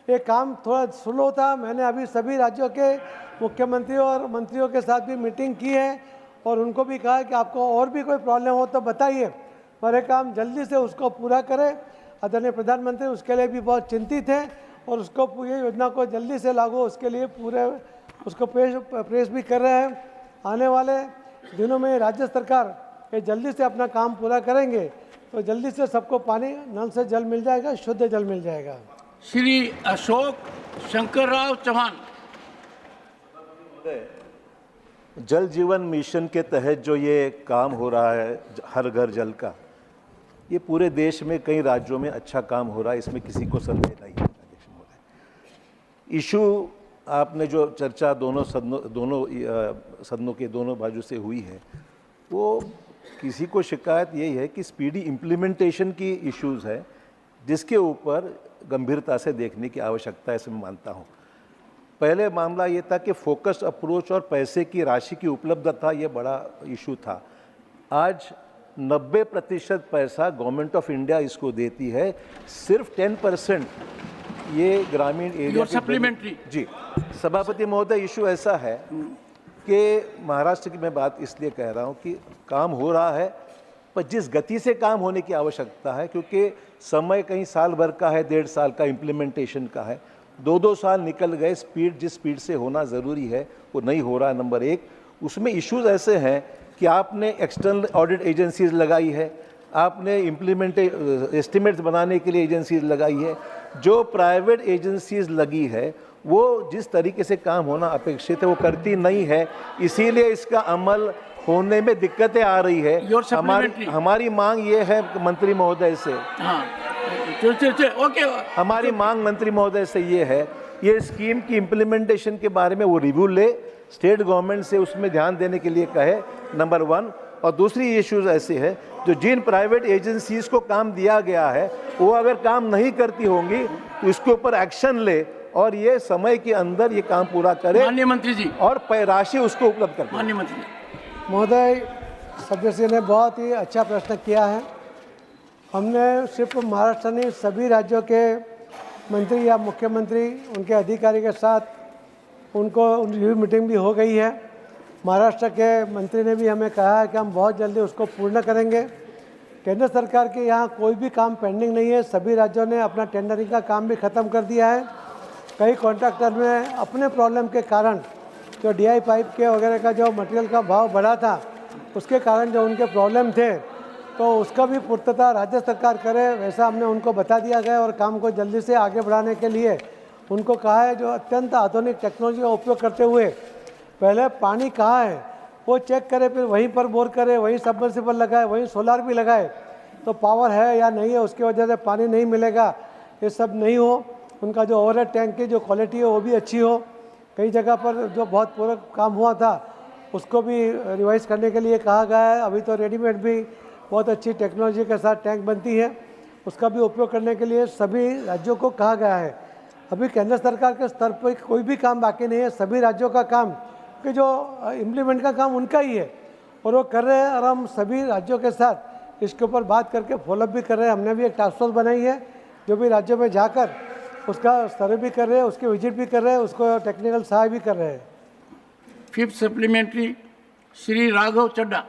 ये काम थोड़ा स्लो था। मैंने अभी सभी राज्यों के मुख्यमंत्रियों और मंत्रियों के साथ भी मीटिंग की है और उनको भी कहा कि आपको और भी कोई प्रॉब्लम हो तो बताइए, पर ये काम जल्दी से उसको पूरा करें। आदरणीय प्रधानमंत्री उसके लिए भी बहुत चिंतित हैं और उसको ये योजना को जल्दी से लागू उसके लिए पूरे उसको प्रेस भी कर रहे हैं। आने वाले दिनों में राज्य सरकार ये जल्दी से अपना काम पूरा करेंगे तो जल्दी से सबको पानी नल से जल मिल जाएगा, शुद्ध जल मिल जाएगा।
श्री अशोक शंकर राव चौहान।
जल जीवन मिशन के तहत जो ये काम हो रहा है हर घर जल का, ये पूरे देश में कई राज्यों में अच्छा काम हो रहा है, इसमें किसी को संदेह नहीं है अध्यक्ष महोदय। इशू आपने जो चर्चा दोनों सदनों के दोनों बाजू से हुई है, वो किसी को शिकायत यही है कि स्पीडी इम्प्लीमेंटेशन की इश्यूज है, जिसके ऊपर गंभीरता से देखने की आवश्यकता है, ऐसे मैं मानता हूँ। पहले मामला ये था कि फोकस्ड अप्रोच और पैसे की राशि की उपलब्धता ये बड़ा इशू था। आज 90% पैसा गवर्नमेंट ऑफ इंडिया इसको देती है, सिर्फ 10% ये ग्रामीण एरिया
सप्लीमेंट्री।
जी सभापति महोदय, इशू ऐसा है कि महाराष्ट्र की मैं बात इसलिए कह रहा हूँ कि काम हो रहा है, पर जिस गति से काम होने की आवश्यकता है, क्योंकि समय कहीं साल भर का है, 1.5 साल का इम्प्लीमेंटेशन का है, 2-2 साल निकल गए, स्पीड जिस स्पीड से होना ज़रूरी है वो नहीं हो रहा है। नंबर 1, उसमें इश्यूज ऐसे हैं कि आपने एक्सटर्नल ऑडिट एजेंसीज लगाई है, आपने एस्टिमेट्स बनाने के लिए एजेंसीज लगाई है, जो प्राइवेट एजेंसीज लगी है वो जिस तरीके से काम होना अपेक्षित है वो करती नहीं है, इसीलिए इसका अमल होने में दिक्कतें आ रही है। हमारी मांग ये है मंत्री महोदय से, हमारी मांग मंत्री महोदय से ये है, ये स्कीम की इम्प्लीमेंटेशन के बारे में वो रिव्यू ले, स्टेट गवर्नमेंट से उसमें ध्यान देने के लिए कहे, नंबर 1। और दूसरी इश्यूज ऐसे है जो जिन प्राइवेट एजेंसीज को काम दिया गया है वो अगर काम नहीं करती होंगी तो इसके ऊपर एक्शन ले और ये समय के अंदर ये काम पूरा करे।
माननीय मंत्री जी,
और राशि उसको उपलब्ध कर।
माननीय मंत्री
महोदय, सदस्य ने बहुत ही अच्छा प्रश्न किया है। हमने सिर्फ महाराष्ट्र नहीं, सभी राज्यों के मंत्री या मुख्यमंत्री उनके अधिकारी के साथ उनको रिव्यू मीटिंग भी हो गई है। महाराष्ट्र के मंत्री ने भी हमें कहा है कि हम बहुत जल्दी उसको पूर्ण करेंगे। केंद्र सरकार के यहाँ कोई भी काम पेंडिंग नहीं है, सभी राज्यों ने अपना टेंडरिंग का काम भी ख़त्म कर दिया है। कई कॉन्ट्रैक्टर में अपने प्रॉब्लम के कारण जो DI पाइप के वगैरह का जो मटेरियल का भाव बढ़ा था, उसके कारण जो उनके प्रॉब्लम थे, तो उसका भी पूर्तता राज्य सरकार करे, वैसा हमने उनको बता दिया गया। और काम को जल्दी से आगे बढ़ाने के लिए उनको कहा है, जो अत्यंत आधुनिक टेक्नोलॉजी का उपयोग करते हुए पहले पानी कहाँ है वो चेक करे, फिर वहीं पर बोर करे, वहीं सबमर्सिबल लगाए, वहीं सोलार भी लगाए, तो पावर है या नहीं है, उसकी वजह से पानी नहीं मिलेगा, ये सब नहीं हो। उनका जो ओवरहेड टैंक की जो क्वालिटी है वो भी अच्छी हो। कई जगह पर जो बहुत पूरा काम हुआ था उसको भी रिवाइज करने के लिए कहा गया है। अभी तो रेडीमेड भी बहुत अच्छी टेक्नोलॉजी के साथ टैंक बनती है, उसका भी उपयोग करने के लिए सभी राज्यों को कहा गया है। अभी केंद्र सरकार के स्तर पर कोई भी काम बाकी नहीं है, सभी राज्यों का काम कि जो इम्प्लीमेंट का काम उनका ही है और वो कर रहे हैं। और हम सभी राज्यों के साथ इसके ऊपर बात करके फॉलोअप भी कर रहे हैं। हमने भी एक टास्क फोर्स बनाई है जो भी राज्यों में जाकर उसका सर्वे भी कर रहे हैं, उसके विजिट भी कर रहे हैं, उसको टेक्निकल सहाय भी कर रहे हैं।
5th सप्लीमेंट्री श्री राघव चड्डा।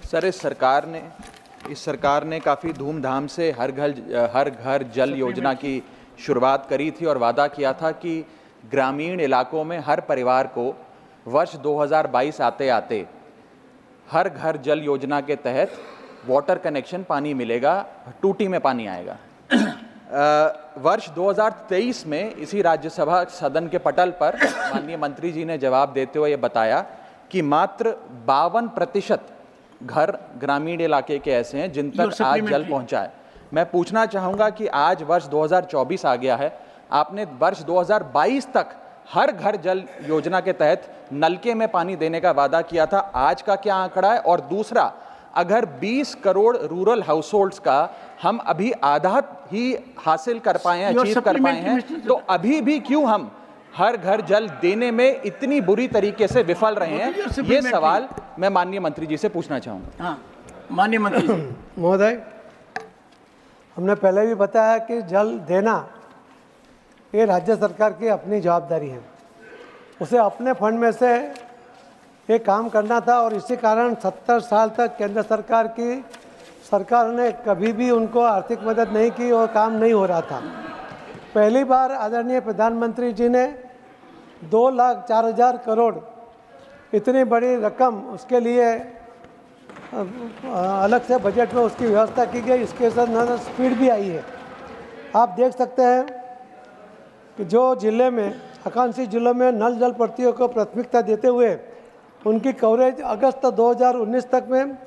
सर, इस सरकार ने काफ़ी धूमधाम से हर घर जल योजना की शुरुआत करी थी और वादा किया था कि ग्रामीण इलाकों में हर परिवार को वर्ष 2022 आते आते हर घर जल योजना के तहत वाटर कनेक्शन पानी मिलेगा, टूटी में पानी आएगा। वर्ष 2023 में इसी राज्यसभा सदन के पटल पर माननीय मंत्री जी ने जवाब देते हुए ये बताया कि मात्र 52% घर ग्रामीण इलाके के ऐसे हैं जिन तक आज जल पहुंचा है। मैं पूछना चाहूंगा कि आज वर्ष 2024 आ गया है, आपने वर्ष 2022 तक हर घर जल योजना के तहत नलके में पानी देने का वादा किया था, आज का क्या आंकड़ा है? और दूसरा, अगर 20 करोड़ रूरल हाउसहोल्ड्स का हम अभी आधा ही हासिल कर पाए हैं, अचीव कर पाए हैं, तो अभी भी क्यों हम हर घर जल देने में इतनी बुरी तरीके से विफल रहे हैं? ये सवाल मैं माननीय मंत्री जी से पूछना चाहूंगा।
हाँ, माननीय मंत्री
महोदय, हमने पहले भी बताया कि जल देना ये राज्य सरकार की अपनी जवाबदारी है, उसे अपने फंड में से ये काम करना था। और इसी कारण 70 साल तक केंद्र सरकार ने कभी भी उनको आर्थिक मदद नहीं की और काम नहीं हो रहा था। पहली बार आदरणीय प्रधानमंत्री जी ने 2,04,000 करोड़ इतनी बड़ी रकम उसके लिए अलग से बजट में उसकी व्यवस्था की गई। इसके साथ न स्पीड भी आई है। आप देख सकते हैं कि जो जिले में आकांक्षी जिलों में नल जल प्रतियों को प्राथमिकता देते हुए उनकी कवरेज अगस्त 2019 तक में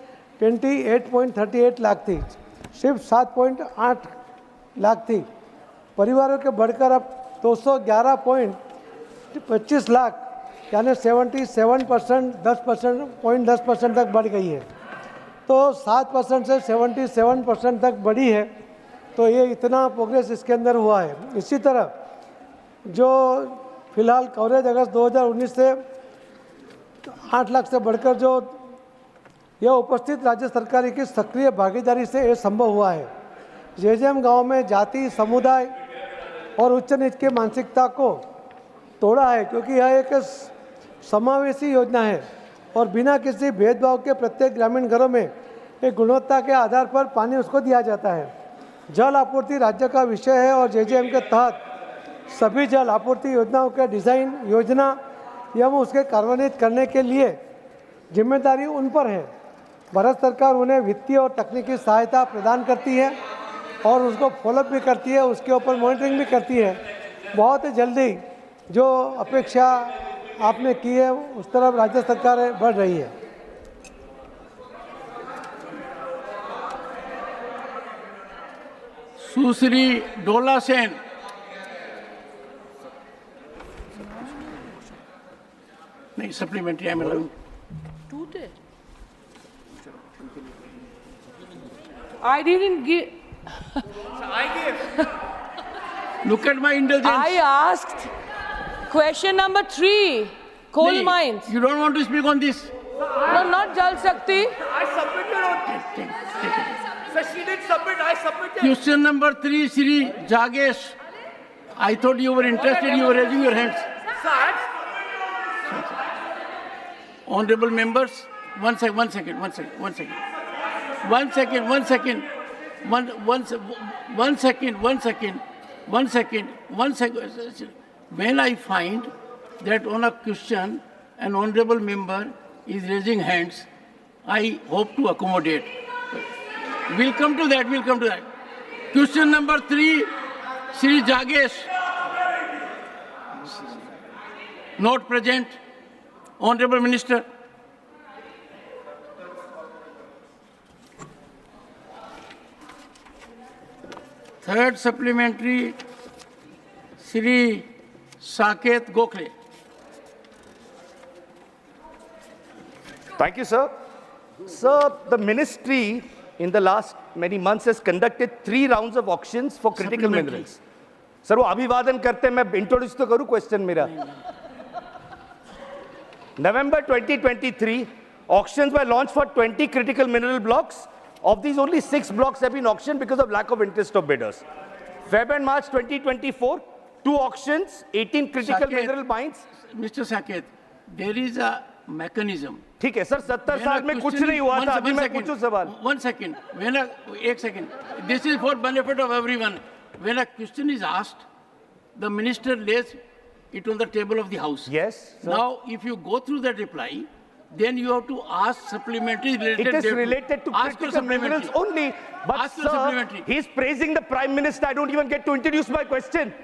28.38 लाख थी, सिर्फ 7.8 लाख थी। परिवारों के बढ़कर अब 211.25 लाख यानी 77%, 10% तक बढ़ गई है। तो 7% से 77% तक बढ़ी है, तो ये इतना प्रोग्रेस इसके अंदर हुआ है। इसी तरह जो फिलहाल कवरेज अगस्त 2019 से 8 लाख से बढ़कर जो यह उपस्थित राज्य सरकार की सक्रिय भागीदारी से ये संभव हुआ है। जेजेएम गांव में जाति, समुदाय और उच्च नीच की मानसिकता को तोड़ा है, क्योंकि यह एक समावेशी योजना है और बिना किसी भेदभाव के प्रत्येक ग्रामीण घरों में एक गुणवत्ता के आधार पर पानी उसको दिया जाता है। जल आपूर्ति राज्य का विषय है और जेजेएम के तहत सभी जल आपूर्ति योजनाओं के डिज़ाइन, योजना एवं उसके कार्यान्वित करने के लिए जिम्मेदारी उन पर है। भारत सरकार उन्हें वित्तीय और तकनीकी सहायता प्रदान करती है और उसको फॉलोअप भी करती है, उसके ऊपर मॉनिटरिंग भी करती है। बहुत जल्दी जो अपेक्षा आपने की है उस तरफ राज्य सरकार बढ़ रही है।
सुश्री डोला सेन। नहीं, supplementary I am allowing.
I didn't give.
I gave. Look at my indulgence.
I asked question number 3, coal
Nee,
mines.
You don't want to speak on this?
No, not Jal Shakti.
I submitted on
Take it.
Sir, she didn't submit, I submitted.
Question number 3, Shri Jagesh. I thought you were interested, you were raising your hands.
Sir,
Honorable members, one second. When I find that on a question an honorable member is raising hands, I hope to accommodate. We'll come to that. Question number 3, Shri Jagesh. Not present. Honorable Minister. Third supplementary, Shri Saket Gokhale.
Thank you, sir. Sir, the ministry in the last many months has conducted 3 rounds of auctions for critical minerals. Sir, वो अभिवादन करते मैं introduce तो करूं question मेरा. November 2023, auctions were launched for 20 critical mineral blocks. Of these, only 6 blocks have been auctioned because of lack of interest of bidders. Feb and March 2024, 2 auctions, 18 critical mineral mines.
Mr. Saket, there is a mechanism.
ठीक है sir, 70 साल में कुछ नहीं हुआ था. अभी मैं पूछूं सवाल.
One second. एक second. This is for benefit of everyone. When a question is asked, the minister lays it on the table of the House.
Yes. Sir.
Now, if you go through that reply, then you have to ask supplementary related.
It is related to critical minerals only. But sir, he is praising the Prime Minister. I don't even get to introduce my question.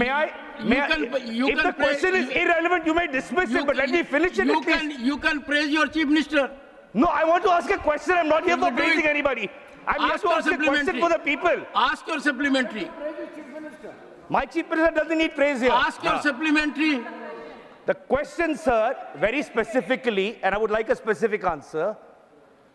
May I? If the question is irrelevant, you may dismiss it, but let me finish it at least.
You can praise your Chief Minister.
No, I want to ask a question. I'm not here for praising anybody. I'm here to ask a question for the people.
Ask your supplementary.
My Chief Minister doesn't need praise here.
Ask your supplementary.
The question, sir, very specifically, and I would like a specific answer.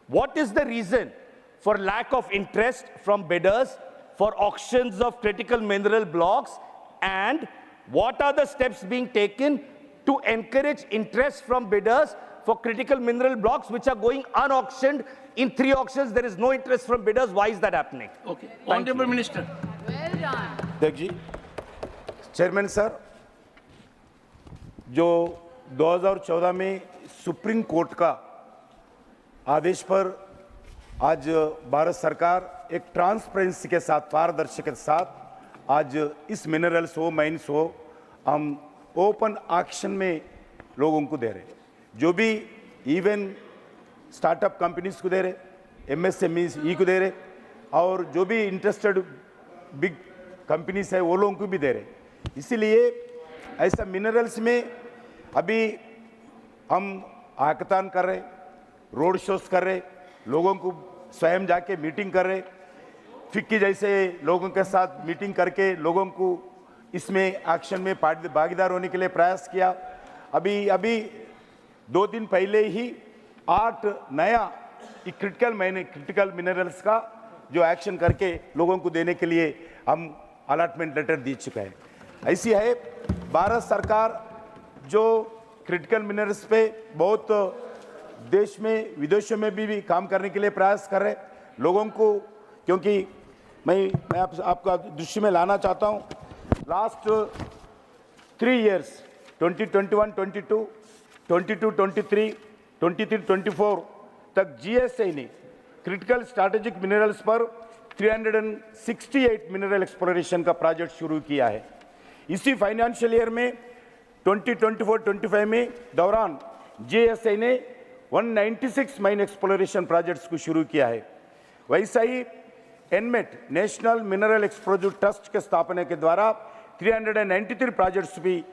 What is the reason for lack of interest from bidders for auctions of critical mineral blocks, and what are the steps being taken to encourage interest from bidders for critical mineral blocks which are going unauctioned? In 3 auctions, there is no interest from bidders. Why is that happening?
Okay. Honorable Minister.
Well done.
देखिए, chairman sir, जो 2014 में supreme court का आदेश पर आज भारत सरकार एक transparency के साथ, पारदर्शिता के साथ आज इस मिनरल्स हो, माइंस हो, हम ओपन ऑक्शन में लोगों को दे रहे, जो भी इवन स्टार्टअप कंपनीज को दे रहे, एमएसएमईज को दे रहे, और जो भी इंटरेस्टेड बिग कंपनीज है वो लोगों को भी दे रहे. इसीलिए ऐसा मिनरल्स में अभी हम हैकाथॉन कर रहे, रोड शोज कर रहे, लोगों को स्वयं जाके मीटिंग कर रहे, फिक्की जैसे लोगों के साथ मीटिंग करके लोगों को इसमें एक्शन में भागीदार होने के लिए प्रयास किया। अभी 2 दिन पहले ही 8 नया क्रिटिकल मिनरल्स का जो एक्शन करके लोगों को देने के लिए हम अलॉटमेंट लेटर दे चुके हैं। ऐसी है भारत सरकार जो क्रिटिकल मिनरल्स पे बहुत देश में विदेशों में भी काम करने के लिए प्रयास कर रहे लोगों को, क्योंकि मैं आपका दृष्टि में लाना चाहता हूं, लास्ट 3 years 2021-22, 22-23, 23-24 तक GSI ने क्रिटिकल स्ट्रैटेजिक मिनरल्स पर 368 मिनरल एक्सप्लोरेशन का प्रोजेक्ट शुरू किया है। इसी फाइनेंशियल ईयर में 2024-25 में दौरान GSI ने 196 माइन एक्सप्लोरेशन प्रोजेक्ट्स को शुरू किया है। वैसा ही NMET national mineral explosive trust के स्थापना के द्वारा 393 प्रोजेक्ट्स भी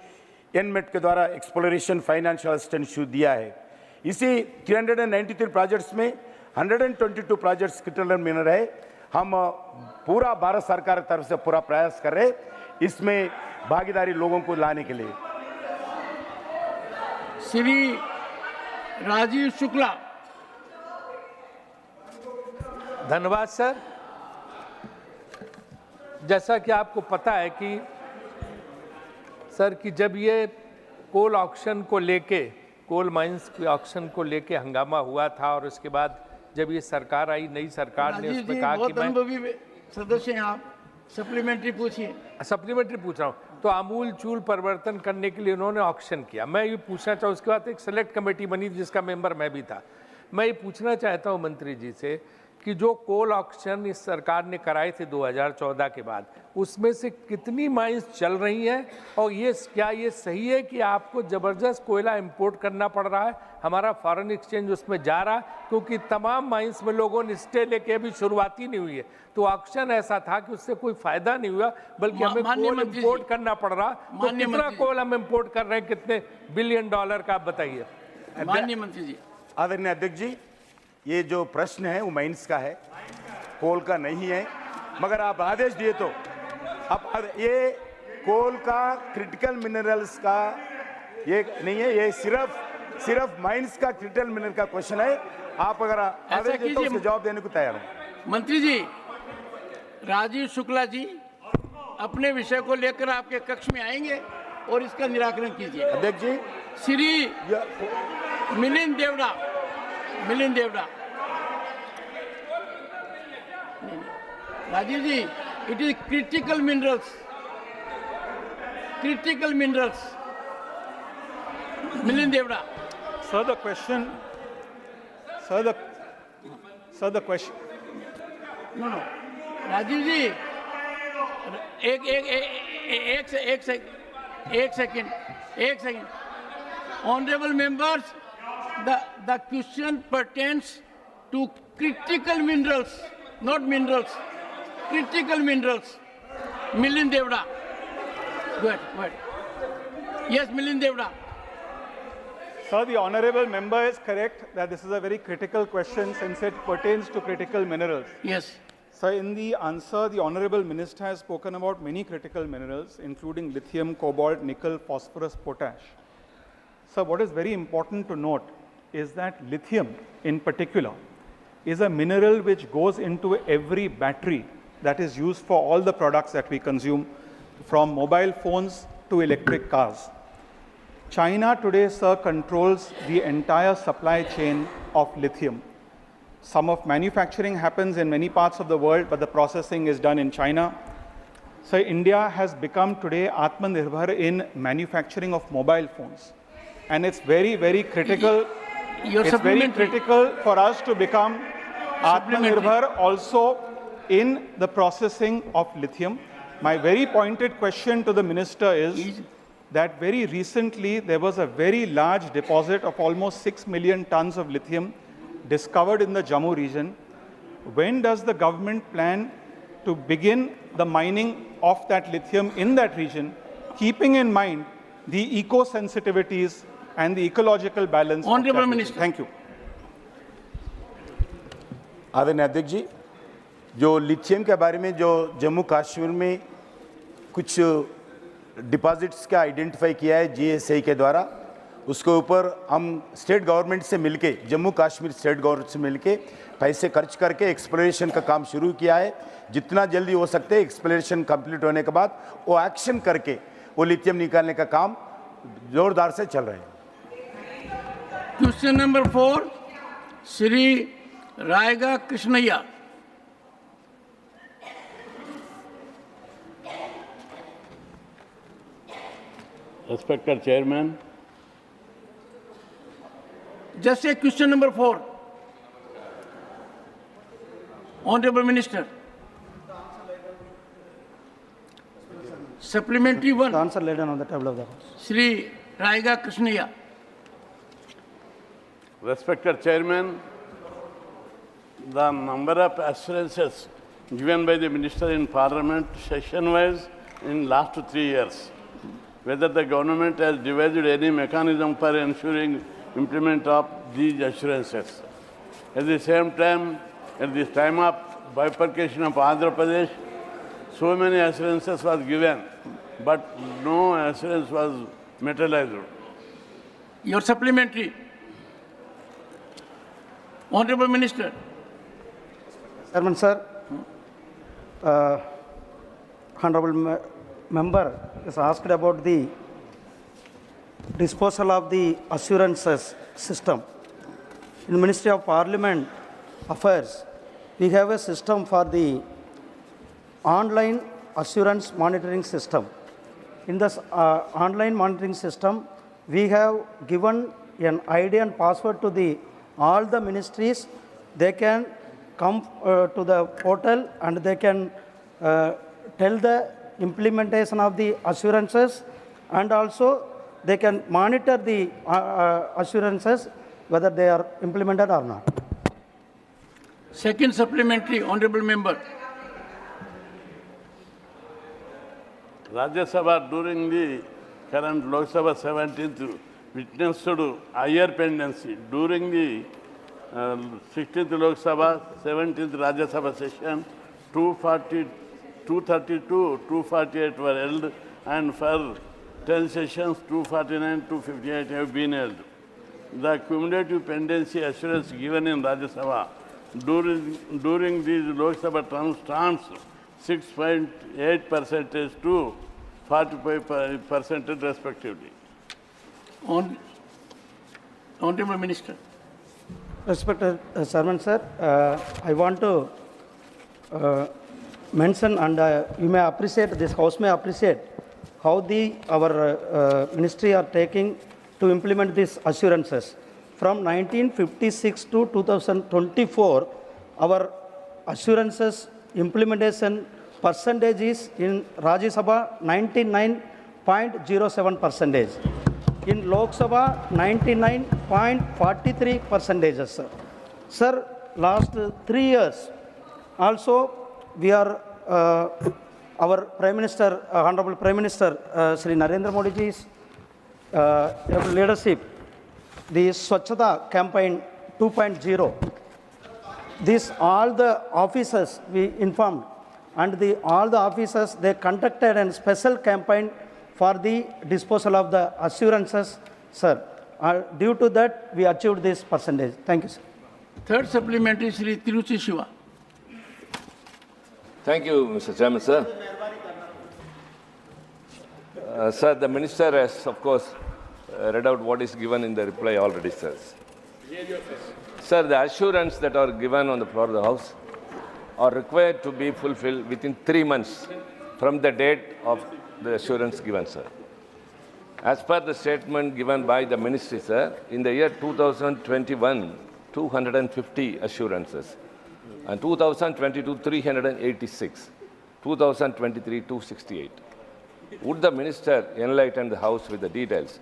एनमेट के द्वारा एक्सप्लोरेशन फाइनेंशियल असिस्टेंस दिया है। इसी 393 प्रोजेक्ट्स में 122 प्रोजेक्ट्स क्रिटिकल मिनरल है। हम पूरा भारत सरकार की तरफ से पूरा प्रयास कर रहे इसमें भागीदारी लोगों को लाने के लिए।
श्री राजीव शुक्ला।
धन्यवाद सर। जैसा कि आपको पता है कि सर कि जब ये कोल ऑक्शन को लेके, कोल माइंस के ऑक्शन को लेके हंगामा हुआ था और उसके बाद जब ये सरकार आई, नई सरकार ने उसमें कहा कि मैं
अनुभवी सदस्य हैं आप, सप्लीमेंट्री पूछिए।
सप्लीमेंट्री पूछ रहा हूँ। तो आमूल चूल परिवर्तन करने के लिए उन्होंने ऑक्शन किया। मैं ये पूछना चाहूँ, उसके बाद एक सेलेक्ट कमेटी बनी जिसका मेंबर मैं भी था। मैं ये पूछना चाहता हूँ मंत्री जी से कि जो कोल ऑक्शन इस सरकार ने कराए थे 2014 के बाद, उसमें से कितनी माइंस चल रही हैं और क्या ये सही है कि आपको ज़बरदस्त कोयला इंपोर्ट करना पड़ रहा है, हमारा फॉरेन एक्सचेंज उसमें जा रहा है, क्योंकि तमाम माइंस में लोगों ने स्टे लेके अभी शुरुआत ही नहीं हुई है। तो ऑक्शन ऐसा था कि उससे कोई फायदा नहीं हुआ, बल्कि हमें कोल इंपोर्ट करना पड़ रहा। तो कितना कोल हम इंपोर्ट कर रहे हैं, कितने $बिलियन का, आप बताइए।
माननीय मंत्री जी।
आदरणीय अध्यक्ष जी, ये जो प्रश्न है वो माइंस का है, कोल का नहीं है। मगर आप आदेश दिए तो अब ये कोल का क्रिटिकल मिनरल्स का ये नहीं है, ये सिर्फ माइंस का क्रिटिकल मिनरल का क्वेश्चन है। आप अगर आदेश दिए तो उसके जवाब देने को तैयार हूं।
मंत्री जी, राजीव शुक्ला जी अपने विषय को लेकर आपके कक्ष में आएंगे और इसका निराकरण कीजिए।
अध्यक्ष जी।
श्री मिलिंद देवड़ा। राजीव जी, it is critical minerals. Milind Devda.
Sir, the question.
No. Rajiv जी, एक second. Honorable members, the question pertains to critical minerals, not minerals. Critical minerals. Milind Devda. Go ahead. Yes, Milind Devda.
Sir, the honorable member is correct that this is a very critical question since it pertains to critical minerals.
Yes.
Sir, in the answer, the honorable minister has spoken about many critical minerals, including lithium, cobalt, nickel, phosphorus, potash. Sir, what is very important to note is that lithium, in particular, is a mineral which goes into every battery that is used for all the products that we consume, from mobile phones to electric cars. China today, sir, controls the entire supply chain of lithium. Some of manufacturing happens in many parts of the world, but the processing is done in China. So India has become today Atmanirbhar in manufacturing of mobile phones. And it's very, very critical. It's very critical for us to become Atmanirbhar also in the processing of lithium. My very pointed question to the minister is that very recently there was a very large deposit of almost 6 million tons of lithium discovered in the Jammu region. When does the government plan to begin the mining of that lithium in that region, keeping in mind the eco-sensitivities
and the ecological balance.
Honorable Minister.
Thank you.
आदरणीय अध्यक्ष जी, जो lithium के बारे में जो जम्मू कश्मीर में कुछ deposits का आइडेंटिफाई किया है GSI के द्वारा, उसके ऊपर हम स्टेट गवर्नमेंट से मिलके, जम्मू कश्मीर स्टेट गवर्नमेंट से मिलके पैसे खर्च करके एक्सप्लोरेशन का काम शुरू किया है। जितना जल्दी हो सकते एक्सप्लोरेशन कंप्लीट होने के बाद वो एक्शन करके वो लिथियम निकालने का काम जोरदार से चल रहा है।
Question number 4, Shri Rayaga Krishnaiah.
Respected Chairman.
Just say question number 4. Honorable Minister. Supplementary 1.
The answer laid on the table of the House.
Shri Raiga Krishnaiya.
Respected Chairman, the number of assurances given by the Minister in Parliament session-wise in last 3 years, whether the government has devised any mechanism for ensuring implement of these assurances. At the same time, at this time of bifurcation of Andhra Pradesh, so many assurances was given, but no assurance was materialized.
Your supplementary. Honorable Minister.
Chairman, sir, Honorable Member is asked about the disposal of the assurances system. In Ministry of Parliament Affairs, we have a system for the online assurance monitoring system. In this online monitoring system, we have given an ID and password to all the ministries. They can come to the portal and they can tell the implementation of the assurances, and also they can monitor the assurances whether they are implemented or not.
Second supplementary, Honorable Member.
Rajya Sabha during the current Lok Sabha 17th witnessed higher pendency. During the 16th Lok Sabha, 17th Rajya Sabha session, 232, 248 were held, and for 10 sessions, 249, 258 have been held. The cumulative pendency assurance given in Rajya Sabha during these Lok Sabha terms stands 6.8% to 45% respectively.
Honorable Minister.
Respected Chairman, sir, I want to mention, and you may appreciate, this House may appreciate, how our ministry are taking to implement these assurances. From 1956 to 2024, our assurances implementation percentage is in Rajya Sabha 99.07%. In Lok Sabha 99.43%. Sir. Sir, last 3 years also we are our Prime Minister, Honorable Prime Minister Shri Narendra Modi ji's leadership, the Swachhata campaign 2.0. These all the officers we informed, and all the officers they conducted a special campaign for the disposal of the assurances, sir. Due to that, we achieved this percentage. Thank you, sir.
Third supplementary, Shri Tiruchi Shiva.
Thank you, Mr. Chairman, sir. Sir, the Minister has, of course, read out what is given in the reply already, sir. Sir, the assurance that are given on the floor of the House are required to be fulfilled within 3 months from the date of the assurance given, sir. As per the statement given by the Ministry, sir, in the year 2021, 250 assurances, and 2022, 386, 2023, 268. Would the Minister enlighten the House with the details?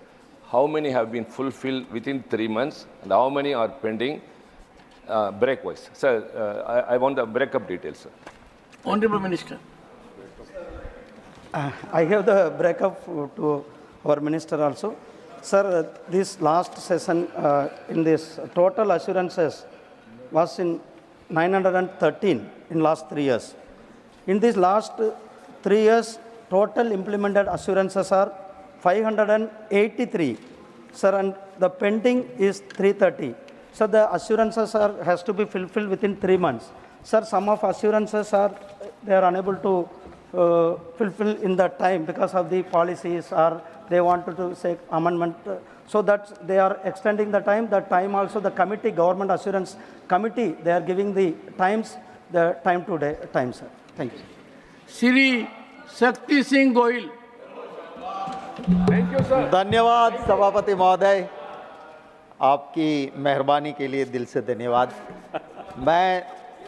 How many have been fulfilled within 3 months, and how many are pending break-wise? Sir, I want the breakup details, sir.
Honorable Minister.
I have the breakup to our Minister also. Sir, this last session in this total assurances was in 913 in last 3 years. In these last 3 years, total implemented assurances are 583. Sir, and the pending is 330. So the assurances has to be fulfilled within 3 months. Sir, some of assurances they are unable to fulfill in the time because of the policies, or they wanted to say amendment. So that they are extending the time. The time also the committee, government assurance committee, they are giving the time to day time, sir. Thank you.
Shri Shakti Singh Goyal.
Thank you sir. धन्यवाद सभापति महोदय, आपकी मेहरबानी के लिए दिल से धन्यवाद।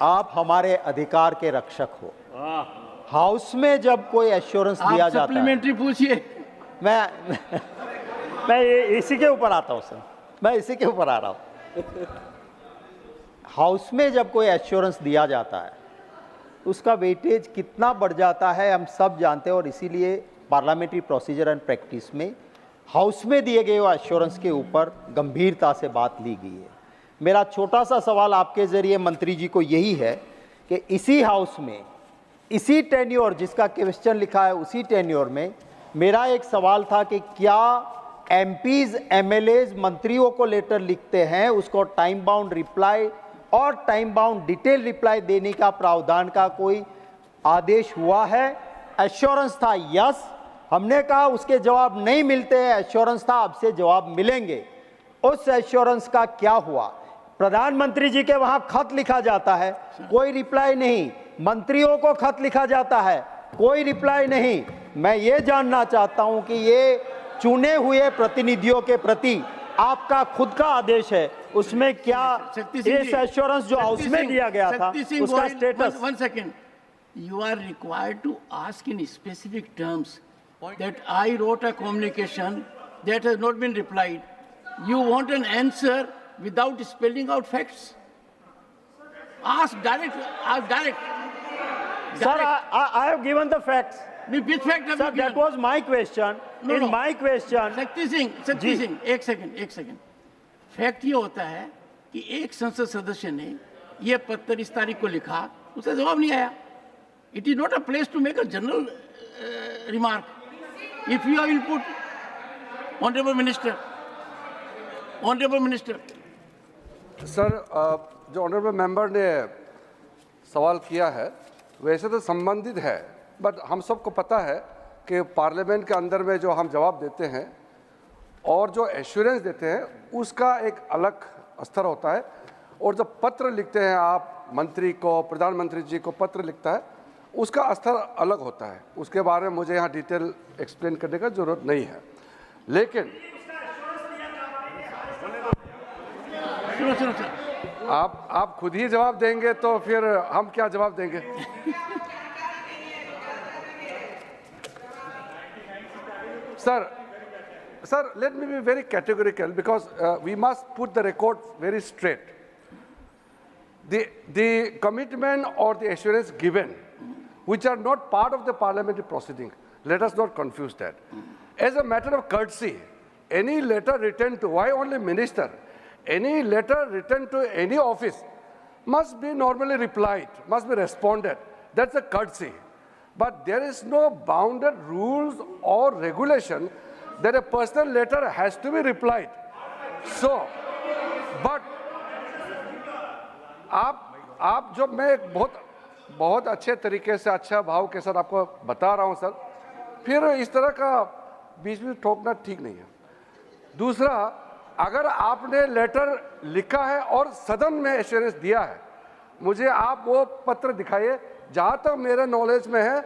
आप हमारे अधिकार के रक्षक हो। हाउस में जब कोई एश्योरेंस दिया जाता है,
सप्लीमेंट्री पूछिए।
मैं इसी के ऊपर आता हूं सर, मैं इसी के ऊपर आ रहा हूं। हाउस में जब कोई एश्योरेंस दिया जाता है, उसका वेटेज कितना बढ़ जाता है हम सब जानते हैं, और इसीलिए पार्लियामेंट्री प्रोसीजर एंड प्रैक्टिस में हाउस में दिए गए एश्योरेंस के ऊपर गंभीरता से बात ली गई है। मेरा छोटा सा सवाल आपके जरिए मंत्री जी को यही है कि इसी हाउस में, इसी टेन्योर जिसका क्वेश्चन लिखा है, उसी टेन्योर में मेरा एक सवाल था कि क्या एमपीज, एमएलएज मंत्रियों को लेटर लिखते हैं, उसको टाइम बाउंड रिप्लाई और टाइम बाउंड डिटेल रिप्लाई देने का प्रावधान का कोई आदेश हुआ है? एश्योरेंस था यस, हमने कहा उसके जवाब नहीं मिलते हैं, एश्योरेंस था अब से जवाब मिलेंगे। उस एश्योरेंस का क्या हुआ? प्रधानमंत्री जी के वहां खत लिखा जाता है, कोई रिप्लाई नहीं। मंत्रियों को खत लिखा जाता है, कोई रिप्लाई नहीं। मैं ये जानना चाहता हूं कि ये चुने हुए प्रतिनिधियों के प्रति आपका खुद का आदेश है, उसमें क्या इस एश्योरेंस जो हाउस में दिया गया था उसका status?
1 second. You are required to ask in specific terms that I wrote a communication that has not been replied. You want an answer without spelling out facts? Ask direct. Ask direct.
Sir, I have given the facts.
Which fact have
Sir,
you given?
that was my question.
No, no.
My question.
Shakti Singh, एक second. Fact ये होता है कि एक संसद सदस्य ने ये पत्र इस तारीख को लिखा, उसका जवाब नहीं आया। It is not a place to make a general remark. If you have input, Honorable Minister.
Sir, जो ऑनरेबल मेंबर ने सवाल किया है वैसे तो संबंधित है, बट हम सबको पता है कि पार्लियामेंट के अंदर में जो हम जवाब देते हैं और जो एश्योरेंस देते हैं उसका एक अलग स्तर होता है, और जब पत्र लिखते हैं आप मंत्री को, प्रधानमंत्री जी को पत्र लिखता है, उसका स्तर अलग होता है। उसके बारे में मुझे यहाँ डिटेल एक्सप्लेन करने का जरूरत नहीं है। लेकिन आप खुद ही जवाब देंगे तो फिर हम क्या जवाब देंगे? Sir, let me be very categorical because we must put the record very straight. The commitment or the assurance given, which are not part of the parliamentary proceeding, let us not confuse that. As a matter of courtesy, any letter written to, why only minister? Any letter written to any office must be normally replied, must be responded. That's a courtesy. But there is no bounded rules or regulation that a personal letter has to be replied. So, but आप जो मैं एक बहुत अच्छे तरीके से, अच्छा भाव के साथ आपको बता रहा हूं सर, फिर इस तरह का बीच में ठोकना ठीक नहीं है। दूसरा, अगर आपने लेटर लिखा है और सदन में एश्योरेंस दिया है, मुझे आप वो पत्र दिखाइए। जहां तक मेरे नॉलेज में है,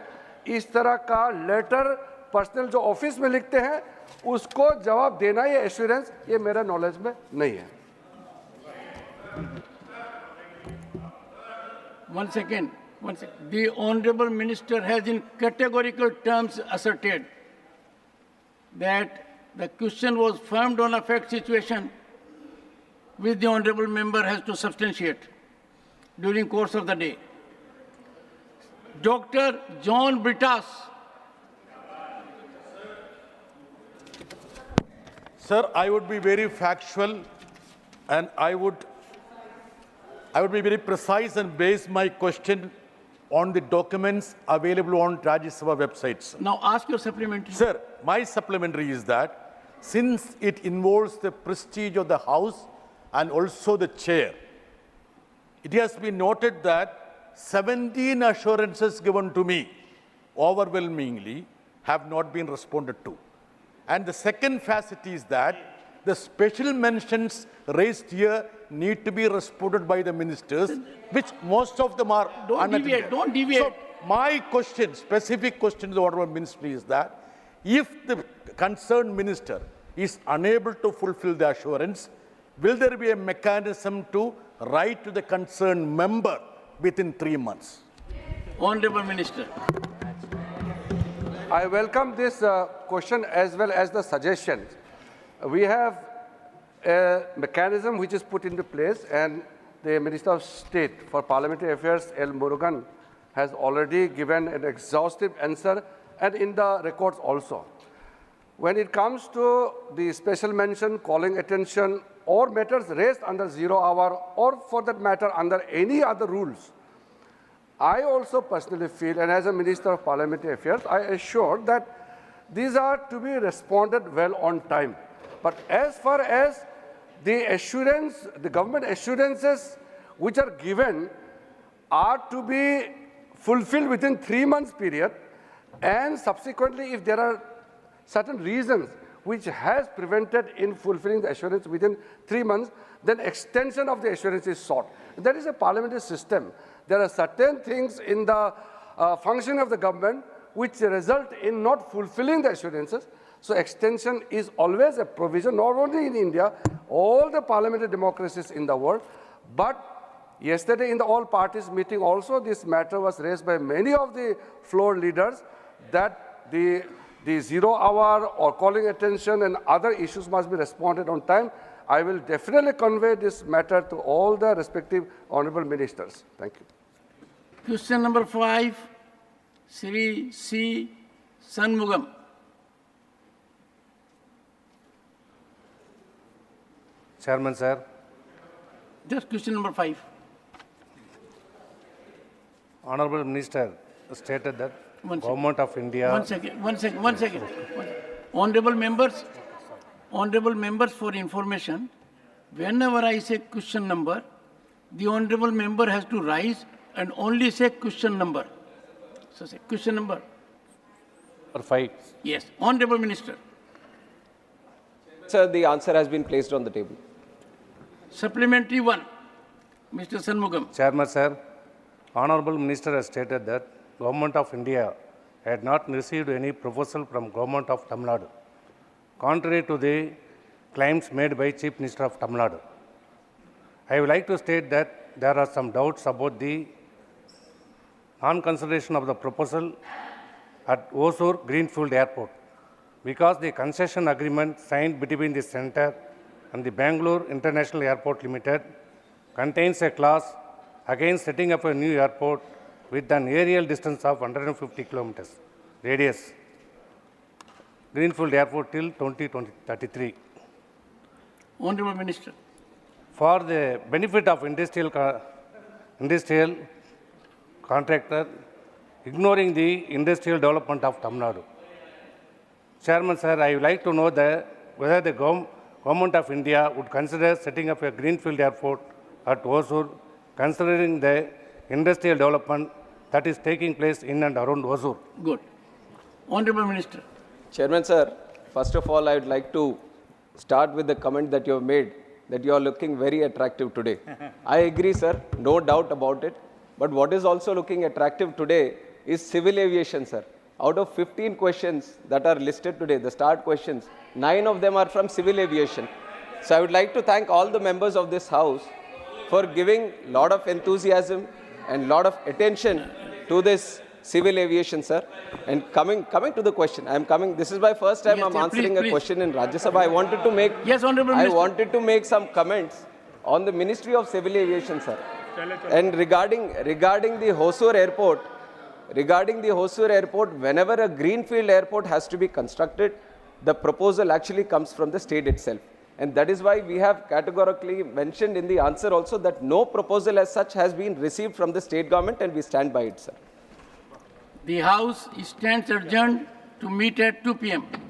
इस तरह का लेटर पर्सनल जो ऑफिस में लिखते हैं उसको जवाब देना, ये एश्योरेंस, ये मेरे नॉलेज में नहीं है।
One second. The Honorable Minister has in categorical terms asserted that the question was formed on a fact situation which the Honorable Member has to substantiate during course of the day. Dr. John Brittas.
Sir, I would be very factual and I would be very precise and base my question on the documents available on Rajya Sabha websites.
Now ask your supplementary.
Sir, my supplementary is that since it involves the prestige of the House and also the chair, it has been noted that 17 assurances given to me overwhelmingly have not been responded to. And the second facet is that the special mentions raised here need to be responded by the ministers, which most of them are unattended.
Don't deviate.
So my question, specific question to the Honourable Minister is that if the concerned minister is unable to fulfill the assurance, will there be a mechanism to write to the concerned member within 3 months?
Honourable Minister.
I welcome this question as well as the suggestions. We have a mechanism which is put into place, and the Minister of State for Parliamentary Affairs, L. Murugan, has already given an exhaustive answer, and in the records also. When it comes to the special mention, calling attention, or matters raised under 0 hour, or for that matter under any other rules, I also personally feel, and as a Minister of Parliamentary Affairs, I assure that these are to be responded well on time. But as far as the assurance, the government assurances which are given are to be fulfilled within 3 months period, and subsequently if there are certain reasons which has prevented in fulfilling the assurance within 3 months, then extension of the assurance is sought. That is a parliamentary system. There are certain things in the function of the government which result in not fulfilling the assurances. So extension is always a provision, not only in India, all the parliamentary democracies in the world. But yesterday in the all parties meeting also, this matter was raised by many of the floor leaders that the 0 hour or calling attention and other issues must be responded on time. I will definitely convey this matter to all the respective honorable ministers. Thank you.
Question number 5, Sri C. Shanmugam.
Chairman, sir.
Just question number 5.
Honorable Minister stated that Government of India...
One second. Honorable members, for information, whenever I say question number, the honorable member has to rise and only say question number. So say question number.
Or 5.
Yes. Honorable Minister.
Sir, the answer has been placed on the table.
Supplementary 1. Mr. Shanmugam.
Chairman, sir. Honorable Minister has stated that Government of India had not received any proposal from Government of Tamil Nadu, contrary to the claims made by Chief Minister of Tamil Nadu. I would like to state that there are some doubts about the non-consideration of the proposal at Hosur Greenfield Airport, because the concession agreement signed between the Centre and the Bangalore International Airport Limited contains a clause against setting up a new airport with an aerial distance of 150 kilometers radius, Greenfield Airport till 2033.
Honorable Minister.
For the benefit of industrial contractor, ignoring the industrial development of Tamil Nadu. Chairman, sir, I would like to know whether the Government of India would consider setting up a Greenfield Airport at Hosur, considering the industrial development that is taking place in and around Hosur.
Good. Honorable Minister.
Chairman, sir, first of all, I would like to start with the comment that you have made, that you are looking very attractive today. I agree, sir, no doubt about it. But what is also looking attractive today is civil aviation, sir. Out of 15 questions that are listed today, the start questions, 9 of them are from civil aviation. So I would like to thank all the members of this House for giving a lot of enthusiasm and a lot of attention to this civil aviation, sir. And coming to the question, this is my first time I'm answering a question in Rajya Sabha. I wanted to make some comments on the Ministry of Civil Aviation, sir. And regarding the Hosur Airport, whenever a greenfield airport has to be constructed, The proposal actually comes from the state itself. And that is why we have categorically mentioned in the answer also that no proposal as such has been received from the state government, and we stand by it, sir.
The House stands adjourned to meet at 2 p.m.